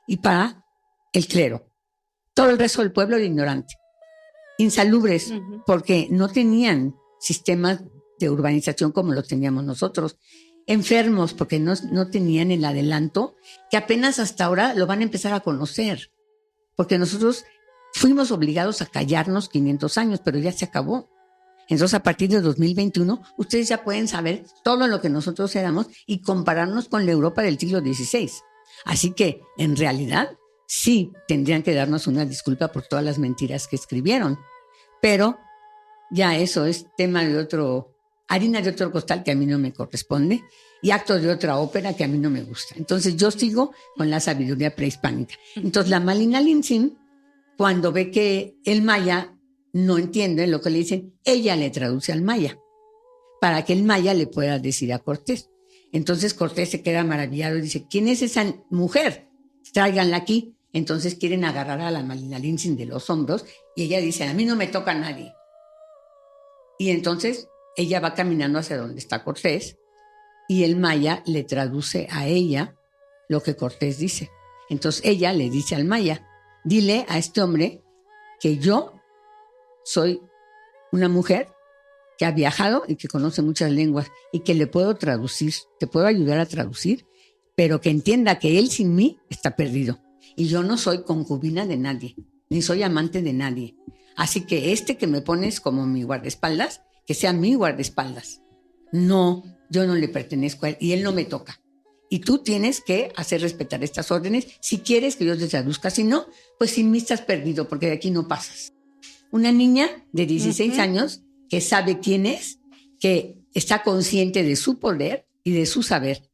y para el clero. Todo el resto del pueblo era ignorante. Insalubres, porque no tenían sistemas de urbanización como los teníamos nosotros. Enfermos, porque no tenían el adelanto, que apenas hasta ahora lo van a empezar a conocer. Porque nosotros fuimos obligados a callarnos 500 años, pero ya se acabó. Entonces, a partir de 2021, ustedes ya pueden saber todo lo que nosotros éramos y compararnos con la Europa del siglo XVI. Así que, en realidad, sí tendrían que darnos una disculpa por todas las mentiras que escribieron. Pero ya eso es tema de harina de otro costal que a mí no me corresponde y acto de otra ópera que a mí no me gusta. Entonces yo sigo con la sabiduría prehispánica. Entonces la Malina Linsin, cuando ve que el maya no entiende lo que le dicen, ella le traduce al maya para que el maya le pueda decir a Cortés. Entonces Cortés se queda maravillado y dice, ¿quién es esa mujer? Tráiganla aquí. Entonces quieren agarrar a la Malina Linsin de los hombros y ella dice, a mí no me toca a nadie. Y entonces ella va caminando hacia donde está Cortés y el maya le traduce a ella lo que Cortés dice. Entonces ella le dice al maya, dile a este hombre que yo soy una mujer que ha viajado y que conoce muchas lenguas y que le puedo traducir, te puedo ayudar a traducir, pero que entienda que él sin mí está perdido. Y yo no soy concubina de nadie, ni soy amante de nadie. Así que que me pones como mi guardaespaldas, que sea mi guardaespaldas. No, yo no le pertenezco a él y él no me toca. Y tú tienes que hacer respetar estas órdenes si quieres que yo te traduzca. Si no, pues sin mí estás perdido porque de aquí no pasas. Una niña de 16 años que sabe quién es, que está consciente de su poder y de su saber.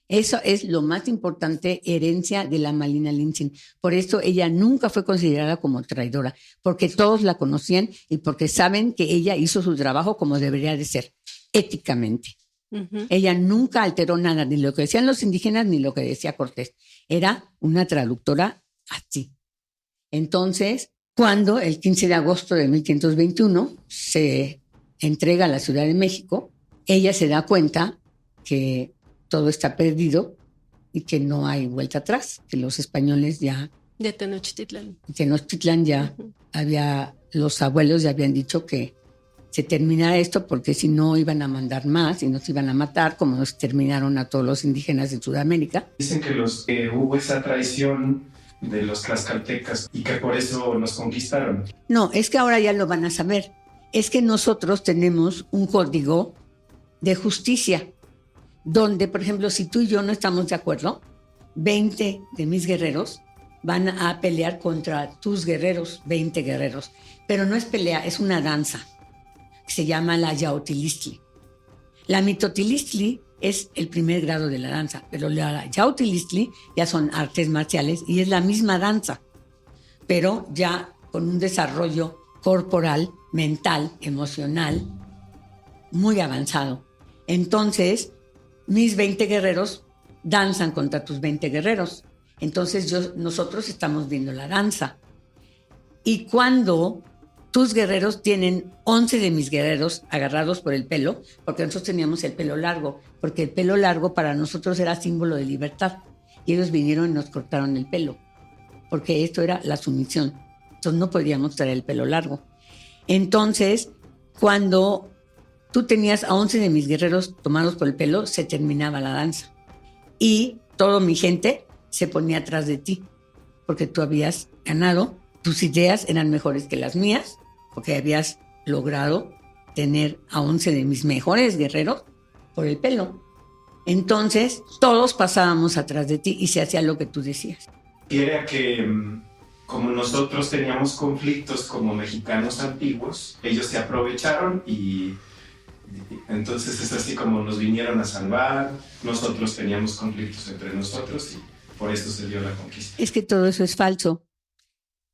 Eso es lo más importante, herencia de la Malina Linsin. Por eso ella nunca fue considerada como traidora, porque todos la conocían y porque saben que ella hizo su trabajo como debería de ser, éticamente. Ella nunca alteró nada, ni lo que decían los indígenas, ni lo que decía Cortés. Era una traductora así. Entonces, cuando el 15 de agosto de 1521 se entrega a la Ciudad de México, ella se da cuenta que todo está perdido y que no hay vuelta atrás, que los españoles ya... De Tenochtitlán. Tenochtitlán ya los abuelos ya habían dicho que se terminara esto porque si no iban a mandar más y nos iban a matar, como nos terminaron a todos los indígenas de Sudamérica. Dicen que hubo esa traición de los tlaxcaltecas y que por eso nos conquistaron. No, es que ahora ya lo van a saber. Es que nosotros tenemos un código de justicia donde, por ejemplo, si tú y yo no estamos de acuerdo, 20 de mis guerreros van a pelear contra tus guerreros, 20 guerreros. Pero no es pelea, es una danza que se llama la Yaotilistli. La Mitotilistli es el primer grado de la danza, pero la Yaotilistli ya son artes marciales y es la misma danza, pero ya con un desarrollo corporal, mental, emocional, muy avanzado. Entonces, mis 20 guerreros danzan contra tus 20 guerreros. Entonces nosotros estamos viendo la danza. Y cuando tus guerreros tienen 11 de mis guerreros agarrados por el pelo, porque nosotros teníamos el pelo largo, porque el pelo largo para nosotros era símbolo de libertad. Y ellos vinieron y nos cortaron el pelo, porque esto era la sumisión. Entonces no podíamos traer el pelo largo. Entonces, cuando tú tenías a 11 de mis guerreros tomados por el pelo, se terminaba la danza. Y toda mi gente se ponía atrás de ti, porque tú habías ganado, tus ideas eran mejores que las mías, porque habías logrado tener a 11 de mis mejores guerreros por el pelo. Entonces, todos pasábamos atrás de ti y se hacía lo que tú decías. Y era que como nosotros teníamos conflictos como mexicanos antiguos, ellos se aprovecharon y entonces es así como nos vinieron a salvar. Nosotros teníamos conflictos entre nosotros y por eso se dio la conquista. Es que todo eso es falso.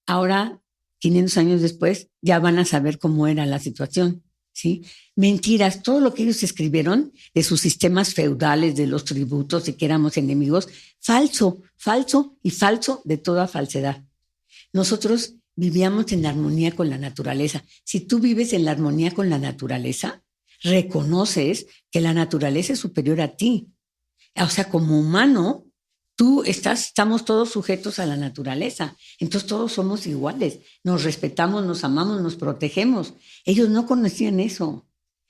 Ahora, 500 años después, ya van a saber cómo era la situación, ¿sí? Mentiras, todo lo que ellos escribieron de sus sistemas feudales, de los tributos y que éramos enemigos, falso, falso y falso de toda falsedad. Nosotros vivíamos en armonía con la naturaleza. Si tú vives en la armonía con la naturaleza, reconoces que la naturaleza es superior a ti. O sea, como humano, estamos todos sujetos a la naturaleza. Entonces todos somos iguales. Nos respetamos, nos amamos, nos protegemos. Ellos no conocían eso.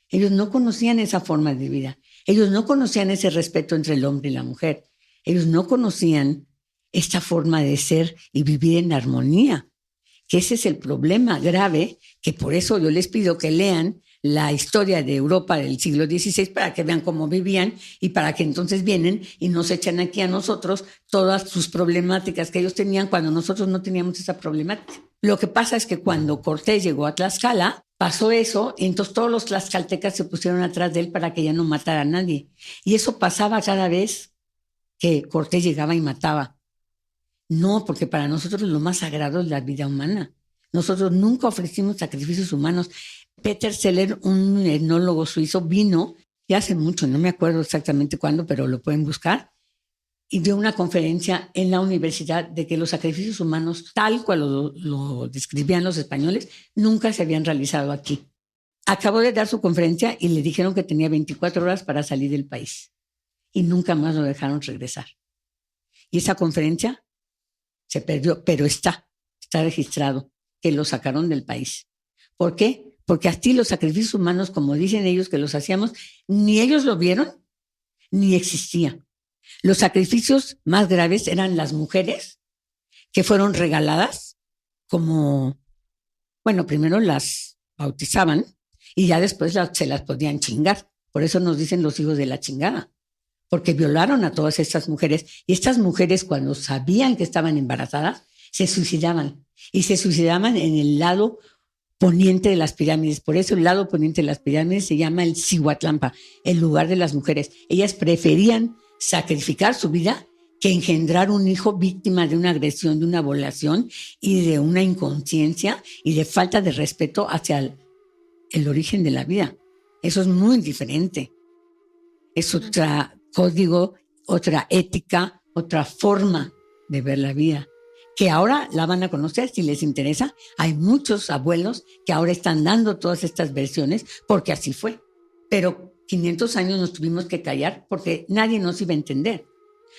Ellos no conocían esa forma de vida. Ellos no conocían ese respeto entre el hombre y la mujer. Ellos no conocían esta forma de ser y vivir en armonía. Que ese es el problema grave, que por eso yo les pido que lean la historia de Europa del siglo XVI para que vean cómo vivían y para que entonces vienen y nos echan aquí a nosotros todas sus problemáticas que ellos tenían cuando nosotros no teníamos esa problemática. Lo que pasa es que cuando Cortés llegó a Tlaxcala, pasó eso y entonces todos los tlaxcaltecas se pusieron atrás de él para que ya no matara a nadie. Y eso pasaba cada vez que Cortés llegaba y mataba. No, porque para nosotros lo más sagrado es la vida humana. Nosotros nunca ofrecimos sacrificios humanos. Peter Seller, un etnólogo suizo, vino, ya hace mucho, no me acuerdo exactamente cuándo, pero lo pueden buscar, y dio una conferencia en la universidad de que los sacrificios humanos, tal cual lo describían los españoles, nunca se habían realizado aquí. Acabó de dar su conferencia y le dijeron que tenía 24 horas para salir del país. Y nunca más lo dejaron regresar. Y esa conferencia se perdió, pero está registrado que lo sacaron del país. ¿Por qué? Porque así los sacrificios humanos, como dicen ellos que los hacíamos, ni ellos lo vieron, ni existían. Los sacrificios más graves eran las mujeres que fueron regaladas como, bueno, primero las bautizaban y ya después se las podían chingar. Por eso nos dicen los hijos de la chingada, porque violaron a todas estas mujeres. Y estas mujeres, cuando sabían que estaban embarazadas, se suicidaban. Y se suicidaban en el lado poniente de las pirámides. Por eso el lado poniente de las pirámides se llama el Cihuatlampa, el lugar de las mujeres. Ellas preferían sacrificar su vida que engendrar un hijo víctima de una agresión, de una violación y de una inconsciencia y de falta de respeto hacia el origen de la vida. Eso es muy diferente. Es otro código, otra ética, otra forma de ver la vida, que ahora la van a conocer si les interesa. Hay muchos abuelos que ahora están dando todas estas versiones porque así fue. Pero 500 años nos tuvimos que callar porque nadie nos iba a entender.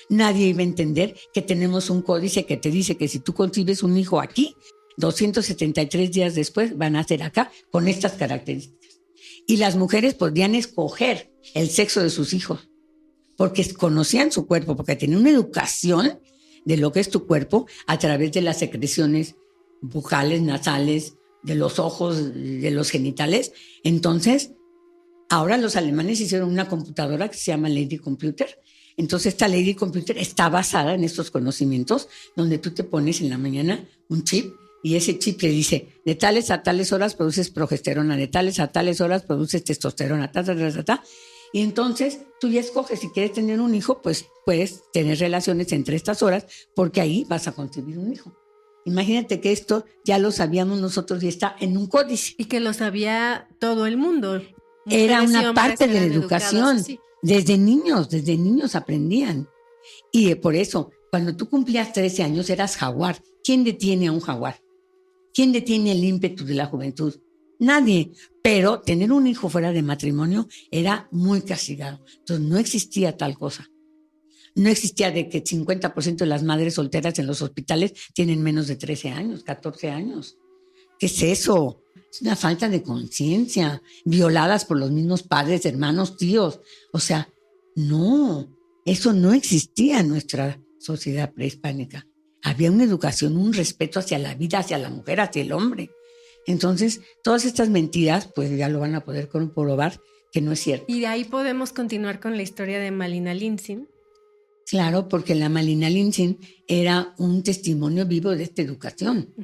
Nadie iba a entender que tenemos un códice que te dice que si tú concibes un hijo aquí, 273 días después van a ser acá con estas características. Y las mujeres podían escoger el sexo de sus hijos porque conocían su cuerpo, porque tenían una educación de lo que es tu cuerpo a través de las secreciones bucales, nasales, de los ojos, de los genitales. Entonces, ahora los alemanes hicieron una computadora que se llama Lady Computer. Entonces, esta Lady Computer está basada en estos conocimientos, donde tú te pones en la mañana un chip y ese chip le dice, de tales a tales horas produces progesterona, de tales a tales horas produces testosterona, y entonces tú ya escoges si quieres tener un hijo, pues puedes tener relaciones entre estas horas porque ahí vas a concebir un hijo. Imagínate que esto ya lo sabíamos nosotros y está en un códice. Y que lo sabía todo el mundo. Era una parte de la educación. Desde niños aprendían. Y por eso, cuando tú cumplías 13 años eras jaguar. ¿Quién detiene a un jaguar? ¿Quién detiene el ímpetu de la juventud? Nadie. Pero tener un hijo fuera de matrimonio era muy castigado. Entonces no existía tal cosa. No existía de que 50% de las madres solteras en los hospitales tienen menos de 13 años, 14 años. ¿Qué es eso? Es una falta de conciencia. Violadas por los mismos padres, hermanos, tíos. O sea, no. Eso no existía en nuestra sociedad prehispánica. Había una educación, un respeto hacia la vida, hacia la mujer, hacia el hombre. Entonces, todas estas mentiras, pues ya lo van a poder comprobar que no es cierto. Y de ahí podemos continuar con la historia de Malina Linsin. Claro, porque la Malina Lindsay era un testimonio vivo de esta educación.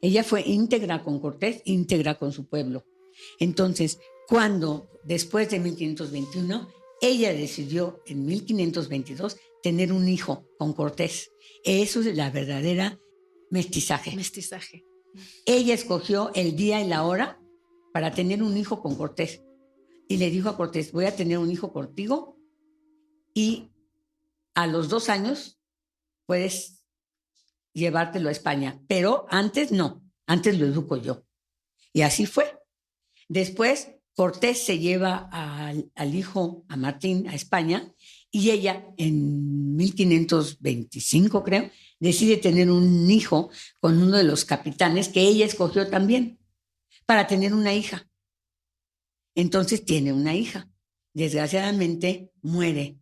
Ella fue íntegra con Cortés, íntegra con su pueblo. Entonces, cuando después de 1521, ella decidió en 1522 tener un hijo con Cortés. Eso es la verdadera mestizaje. Mestizaje. Ella escogió el día y la hora para tener un hijo con Cortés. Y le dijo a Cortés, voy a tener un hijo contigo y a los 2 años puedes llevártelo a España. Pero antes no, antes lo educo yo. Y así fue. Después Cortés se lleva al hijo, a Martín, a España, y ella en 1525, creo, decide tener un hijo con uno de los capitanes que ella escogió también para tener una hija. Entonces tiene una hija. Desgraciadamente muere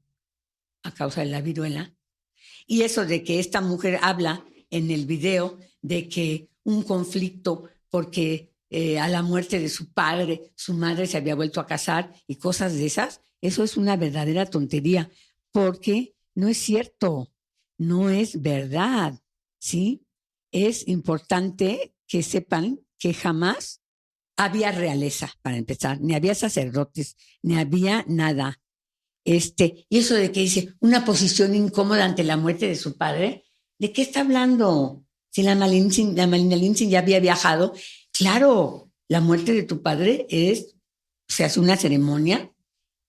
a causa de la viruela. Y eso de que esta mujer habla en el video de que un conflicto porque a la muerte de su padre, su madre se había vuelto a casar y cosas de esas, eso es una verdadera tontería, porque no es cierto, no es verdad, ¿sí? Es importante que sepan que jamás había realeza, para empezar, ni había sacerdotes, ni había nada. Y eso de que dice una posición incómoda ante la muerte de su padre, ¿de qué está hablando? Si la Malina Lindsay ya había viajado, claro, la muerte de tu padre se hace una ceremonia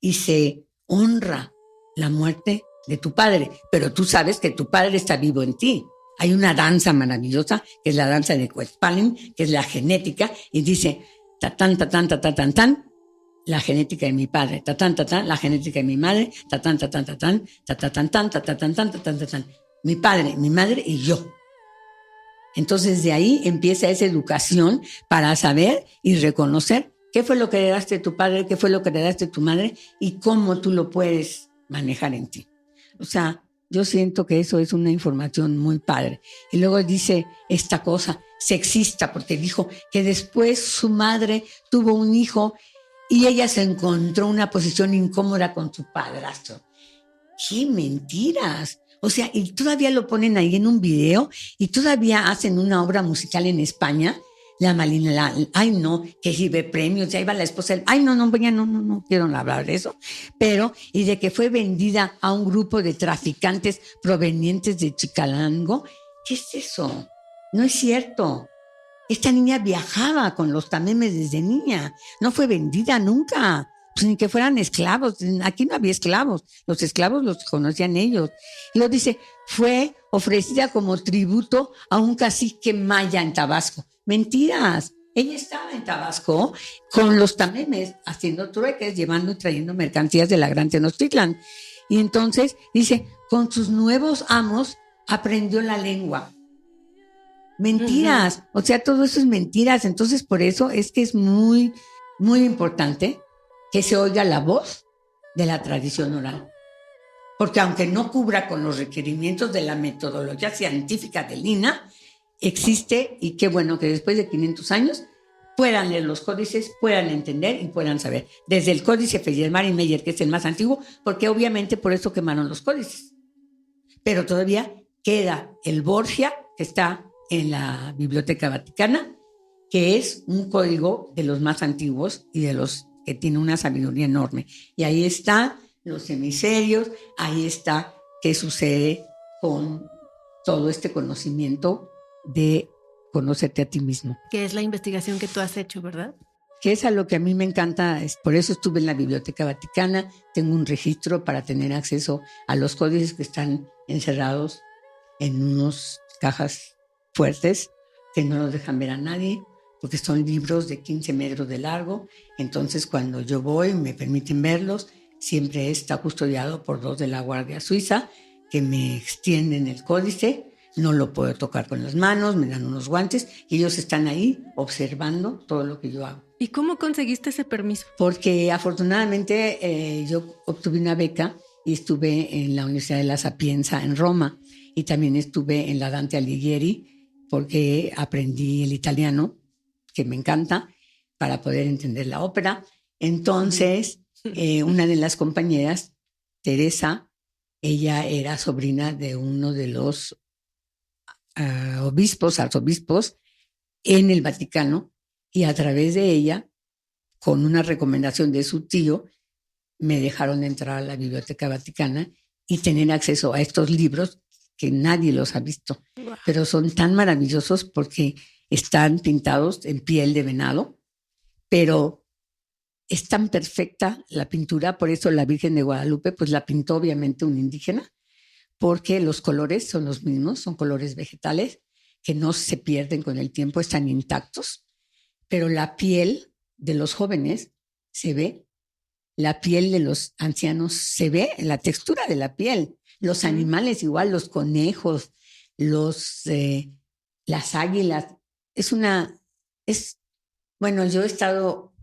y se honra la muerte de tu padre, pero tú sabes que tu padre está vivo en ti. Hay una danza maravillosa, que es la danza de Quetzalcoatl, que es la genética, y dice, tatán, tatán, tatán, tatán, tatán, la genética de mi padre, tatán, tatán, la genética de mi madre, tatán, tatán, tatán, tatán, tatán, tatán, tatán, tatán, tatán, mi padre, mi madre y yo. Entonces de ahí empieza esa educación para saber y reconocer qué fue lo que heredaste de tu padre, qué fue lo que heredaste de tu madre y cómo tú lo puedes manejar en ti. O sea, yo siento que eso es una información muy padre. Y luego dice esta cosa sexista, porque dijo que después su madre tuvo un hijo y ella se encontró una posición incómoda con su padrastro. ¡Qué mentiras! O sea, y todavía lo ponen ahí en un video y todavía hacen una obra musical en España. La Malina, ay no, que si ve premios, ya iba la esposa, ay no quiero hablar de eso. Pero, y de que fue vendida a un grupo de traficantes provenientes de Chicalango. ¿Qué es eso? No es cierto. Esta niña viajaba con los tamemes desde niña, no fue vendida nunca. Pues ni que fueran esclavos, aquí no había esclavos, los esclavos los conocían ellos. Y luego dice, fue ofrecida como tributo a un cacique maya en Tabasco. Mentiras, ella estaba en Tabasco con los tamemes, haciendo trueques, llevando y trayendo mercancías de la Gran Tenochtitlan. Y entonces dice, con sus nuevos amos aprendió la lengua. Mentiras, o sea, todo eso es mentiras. Entonces por eso es que es muy, muy importante que se oiga la voz de la tradición oral. Porque aunque no cubra con los requerimientos de la metodología científica del INAH, existe, y qué bueno que después de 500 años puedan leer los códices, puedan entender y puedan saber. Desde el códice Feyerabend-Meyer, que es el más antiguo, porque obviamente por eso quemaron los códices. Pero todavía queda el Borgia, que está en la Biblioteca Vaticana, que es un código de los más antiguos y de los que tiene una sabiduría enorme. Y ahí están los hemisferios, ahí está qué sucede con todo este conocimiento de conocerte a ti mismo. Que es la investigación que tú has hecho, ¿verdad? Que es a lo que a mí me encanta, por eso estuve en la Biblioteca Vaticana, tengo un registro para tener acceso a los códices que están encerrados en unas cajas fuertes que no los dejan ver a nadie, porque son libros de 15 metros de largo. Entonces cuando yo voy me permiten verlos, siempre está custodiado por 2 de la Guardia Suiza que me extienden el códice, no lo puedo tocar con las manos, me dan unos guantes y ellos están ahí observando todo lo que yo hago. ¿Y cómo conseguiste ese permiso? Porque afortunadamente yo obtuve una beca y estuve en la Universidad de La Sapienza en Roma y también estuve en la Dante Alighieri porque aprendí el italiano, que me encanta, para poder entender la ópera. Entonces, una de las compañeras, Teresa, Ella era sobrina de uno de los arzobispos en el Vaticano, y a través de ella, con una recomendación de su tío, me dejaron entrar a la Biblioteca Vaticana y tener acceso a estos libros que nadie los ha visto, pero son tan maravillosos porque están pintados en piel de venado, pero es tan perfecta la pintura, por eso la Virgen de Guadalupe pues la pintó obviamente un indígena, porque los colores son los mismos, son colores vegetales que no se pierden con el tiempo, están intactos, pero la piel de los jóvenes se ve, la piel de los ancianos se ve, la textura de la piel, los animales igual, los conejos, las águilas, bueno, yo he estado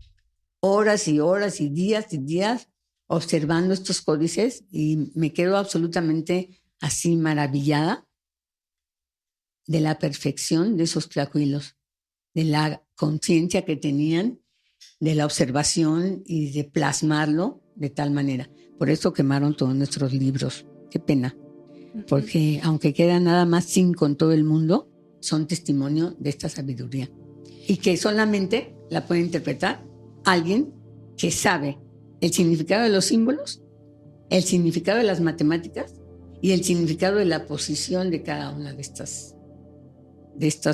horas y horas y días observando estos códices y me quedo absolutamente así maravillada de la perfección de esos tlacuilos, de la conciencia que tenían, de la observación y de plasmarlo de tal manera. Por eso quemaron todos nuestros libros. Qué pena, porque aunque queda nada más 5 en todo el mundo, son testimonio de esta sabiduría y que solamente la puede interpretar alguien que sabe el significado de los símbolos, el significado de las matemáticas y el significado de la posición de cada una de estas,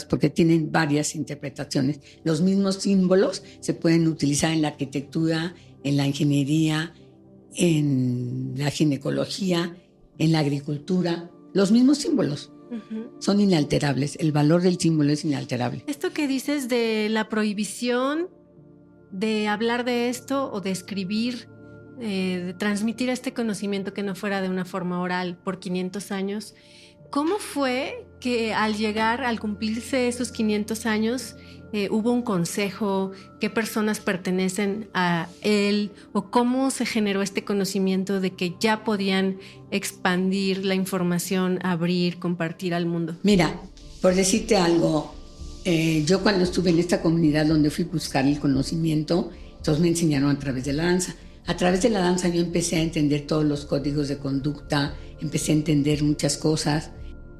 porque tienen varias interpretaciones. Los mismos símbolos se pueden utilizar en la arquitectura, en la ingeniería, en la ginecología, en la agricultura. Los mismos símbolos son inalterables. El valor del símbolo es inalterable. Esto que dices de la prohibición de hablar de esto o de escribir, de transmitir este conocimiento que no fuera de una forma oral por 500 años, ¿cómo fue que al cumplirse esos 500 años hubo un consejo? ¿Qué personas pertenecen a él? ¿O cómo se generó este conocimiento de que ya podían expandir la información, abrir, compartir al mundo? Mira, por decirte algo, yo cuando estuve en esta comunidad donde fui a buscar el conocimiento, entonces me enseñaron a través de la danza. A través de la danza yo empecé a entender todos los códigos de conducta, empecé a entender muchas cosas,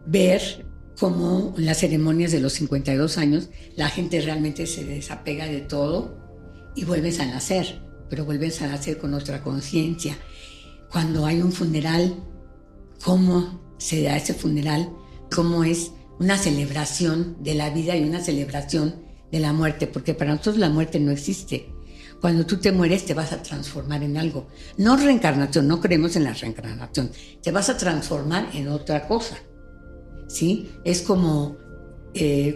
ver cómo en las ceremonias de los 52 años la gente realmente se desapega de todo y vuelves a nacer, pero vuelves a nacer con otra conciencia. Cuando hay un funeral, cómo se da ese funeral, cómo es una celebración de la vida y una celebración de la muerte, porque para nosotros la muerte no existe. Cuando tú te mueres te vas a transformar en algo. No reencarnación, no creemos en la reencarnación. Te vas a transformar en otra cosa, ¿sí? Es como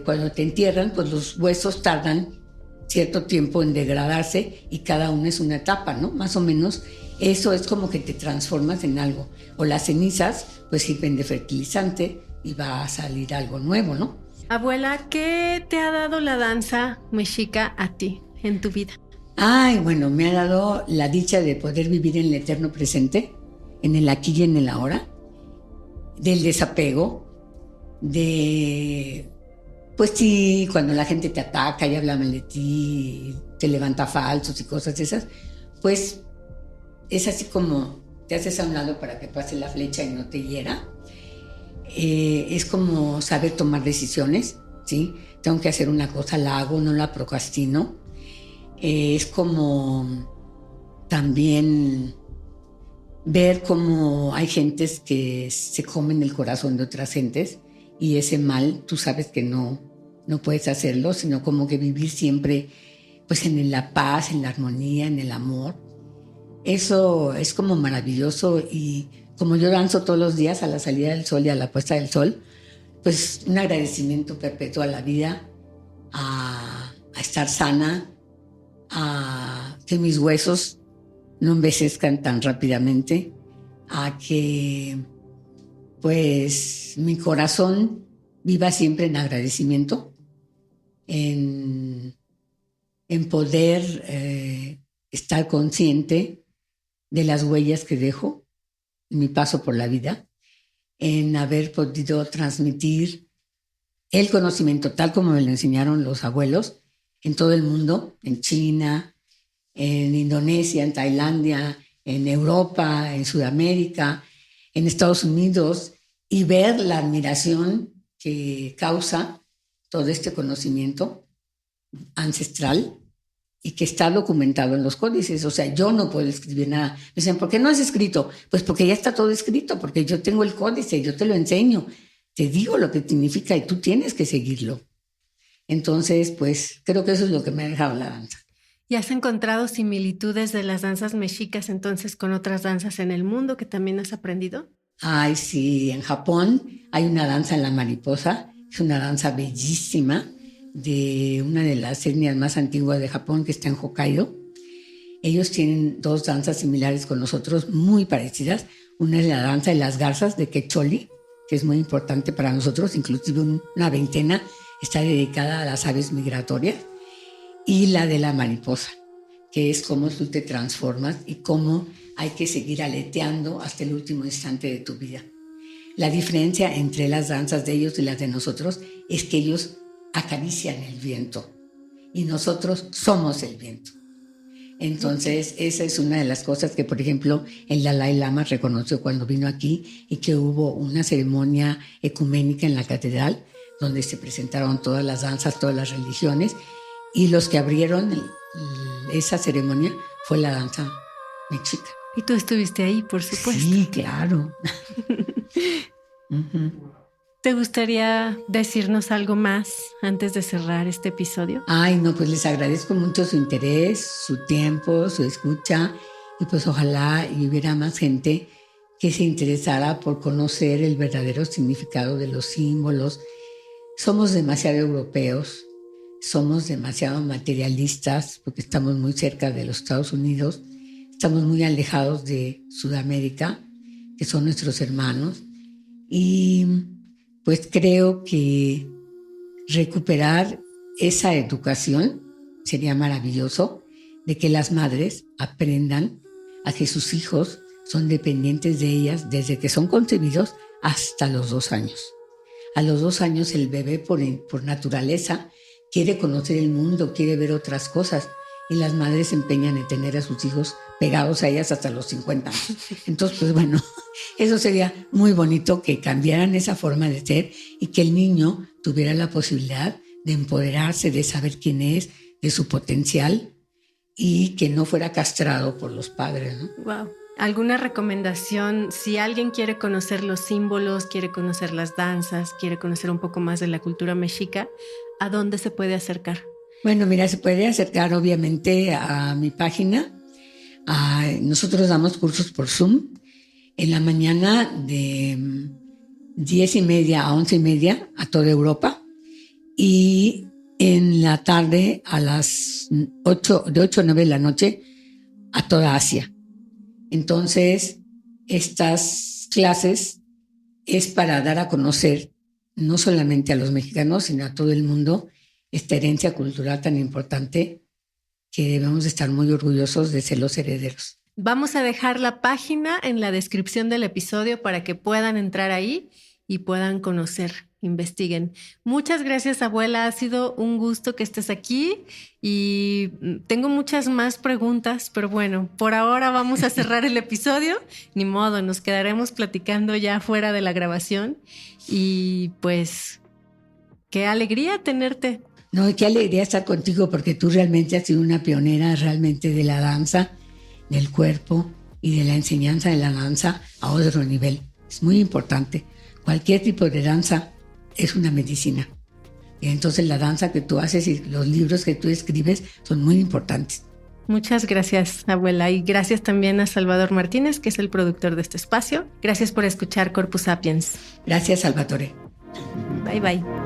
cuando te entierran, pues los huesos tardan cierto tiempo en degradarse y cada uno es una etapa, ¿no? Más o menos eso es como que te transformas en algo. O las cenizas pues sirven de fertilizante y va a salir algo nuevo, ¿no? Abuela, ¿qué te ha dado la danza mexica a ti en tu vida? Ay, bueno, me ha dado la dicha de poder vivir en el eterno presente, en el aquí y en el ahora, del desapego, pues sí, cuando la gente te ataca y habla mal de ti, te levanta falsos y cosas de esas, pues es así como te haces a un lado para que pase la flecha y no te hiera. Es como saber tomar decisiones, ¿sí? Tengo que hacer una cosa, la hago, no la procrastino. Es como también ver cómo hay gentes que se comen el corazón de otras gentes y ese mal, tú sabes que no puedes hacerlo, sino como que vivir siempre pues en la paz, en la armonía, en el amor. Eso es como maravilloso y como yo danzo todos los días a la salida del sol y a la puesta del sol, pues un agradecimiento perpetuo a la vida, a estar sana, a que mis huesos no envejezcan tan rápidamente, a que pues mi corazón viva siempre en agradecimiento, en poder estar consciente de las huellas que dejo en mi paso por la vida, en haber podido transmitir el conocimiento tal como me lo enseñaron los abuelos en todo el mundo, en China, en Indonesia, en Tailandia, en Europa, en Sudamérica, en Estados Unidos y ver la admiración que causa todo este conocimiento ancestral y que está documentado en los códices. O sea, yo no puedo escribir nada. Me dicen, ¿por qué no has escrito? Pues porque ya está todo escrito, porque yo tengo el códice, yo te lo enseño, te digo lo que significa y tú tienes que seguirlo. Entonces, pues creo que eso es lo que me ha dejado la danza. ¿Y has encontrado similitudes de las danzas mexicas entonces con otras danzas en el mundo que también has aprendido? Ay, sí, en Japón hay una danza en la mariposa, es una danza bellísima de una de las etnias más antiguas de Japón que está en Hokkaido. Ellos tienen dos danzas similares con nosotros, muy parecidas. Una es la danza de las garzas de Quecholi, que es muy importante para nosotros, inclusive una veintena está dedicada a las aves migratorias, y la de la mariposa, que es cómo tú te transformas y cómo hay que seguir aleteando hasta el último instante de tu vida. La diferencia entre las danzas de ellos y las de nosotros es que ellos acarician el viento y nosotros somos el viento. Entonces, esa es una de las cosas que, por ejemplo, el Dalai Lama reconoció cuando vino aquí y que hubo una ceremonia ecuménica en la catedral donde se presentaron todas las danzas, todas las religiones, y los que abrieron esa ceremonia fue la danza mexica. Y tú estuviste ahí, por supuesto. Sí, claro. ¿Te gustaría decirnos algo más antes de cerrar este episodio? Ay, no, pues les agradezco mucho su interés, su tiempo, su escucha, y pues ojalá y hubiera más gente que se interesara por conocer el verdadero significado de los símbolos. Somos demasiado europeos, somos demasiado materialistas porque estamos muy cerca de los Estados Unidos, estamos muy alejados de Sudamérica, que son nuestros hermanos, y pues creo que recuperar esa educación sería maravilloso, de que las madres aprendan a que sus hijos son dependientes de ellas desde que son concebidos hasta los 2 años. A los 2 años el bebé por naturaleza quiere conocer el mundo, quiere ver otras cosas, y las madres se empeñan en tener a sus hijos pegados a ellas hasta los 50 años. Entonces, pues bueno, eso sería muy bonito, que cambiaran esa forma de ser y que el niño tuviera la posibilidad de empoderarse, de saber quién es, de su potencial, y que no fuera castrado por los padres, ¿no? Wow. ¿Alguna recomendación si alguien quiere conocer los símbolos, quiere conocer las danzas, quiere conocer un poco más de la cultura mexica? ¿A dónde se puede acercar? Bueno, mira, se puede acercar obviamente a mi página. Nosotros damos cursos por Zoom en la mañana de 10:30 a 11:30 a toda Europa, y en la tarde a las 8 a 9 de la noche a toda Asia. Entonces, estas clases es para dar a conocer no solamente a los mexicanos, sino a todo el mundo esta herencia cultural tan importante que debemos estar muy orgullosos de ser los herederos. Vamos a dejar la página en la descripción del episodio para que puedan entrar ahí y puedan conocer, investiguen. Muchas gracias, abuela. Ha sido un gusto que estés aquí y tengo muchas más preguntas, pero bueno, por ahora vamos a cerrar el episodio. Ni modo, nos quedaremos platicando ya fuera de la grabación y pues qué alegría tenerte. No, y qué alegría estar contigo, porque tú realmente has sido una pionera realmente de la danza, del cuerpo y de la enseñanza de la danza a otro nivel. Es muy importante. Cualquier tipo de danza es una medicina. Y entonces la danza que tú haces y los libros que tú escribes son muy importantes. Muchas gracias, abuela, y gracias también a Salvador Martínez, que es el productor de este espacio. Gracias por escuchar Corpus Sapiens. Gracias, Salvatore. Bye, bye.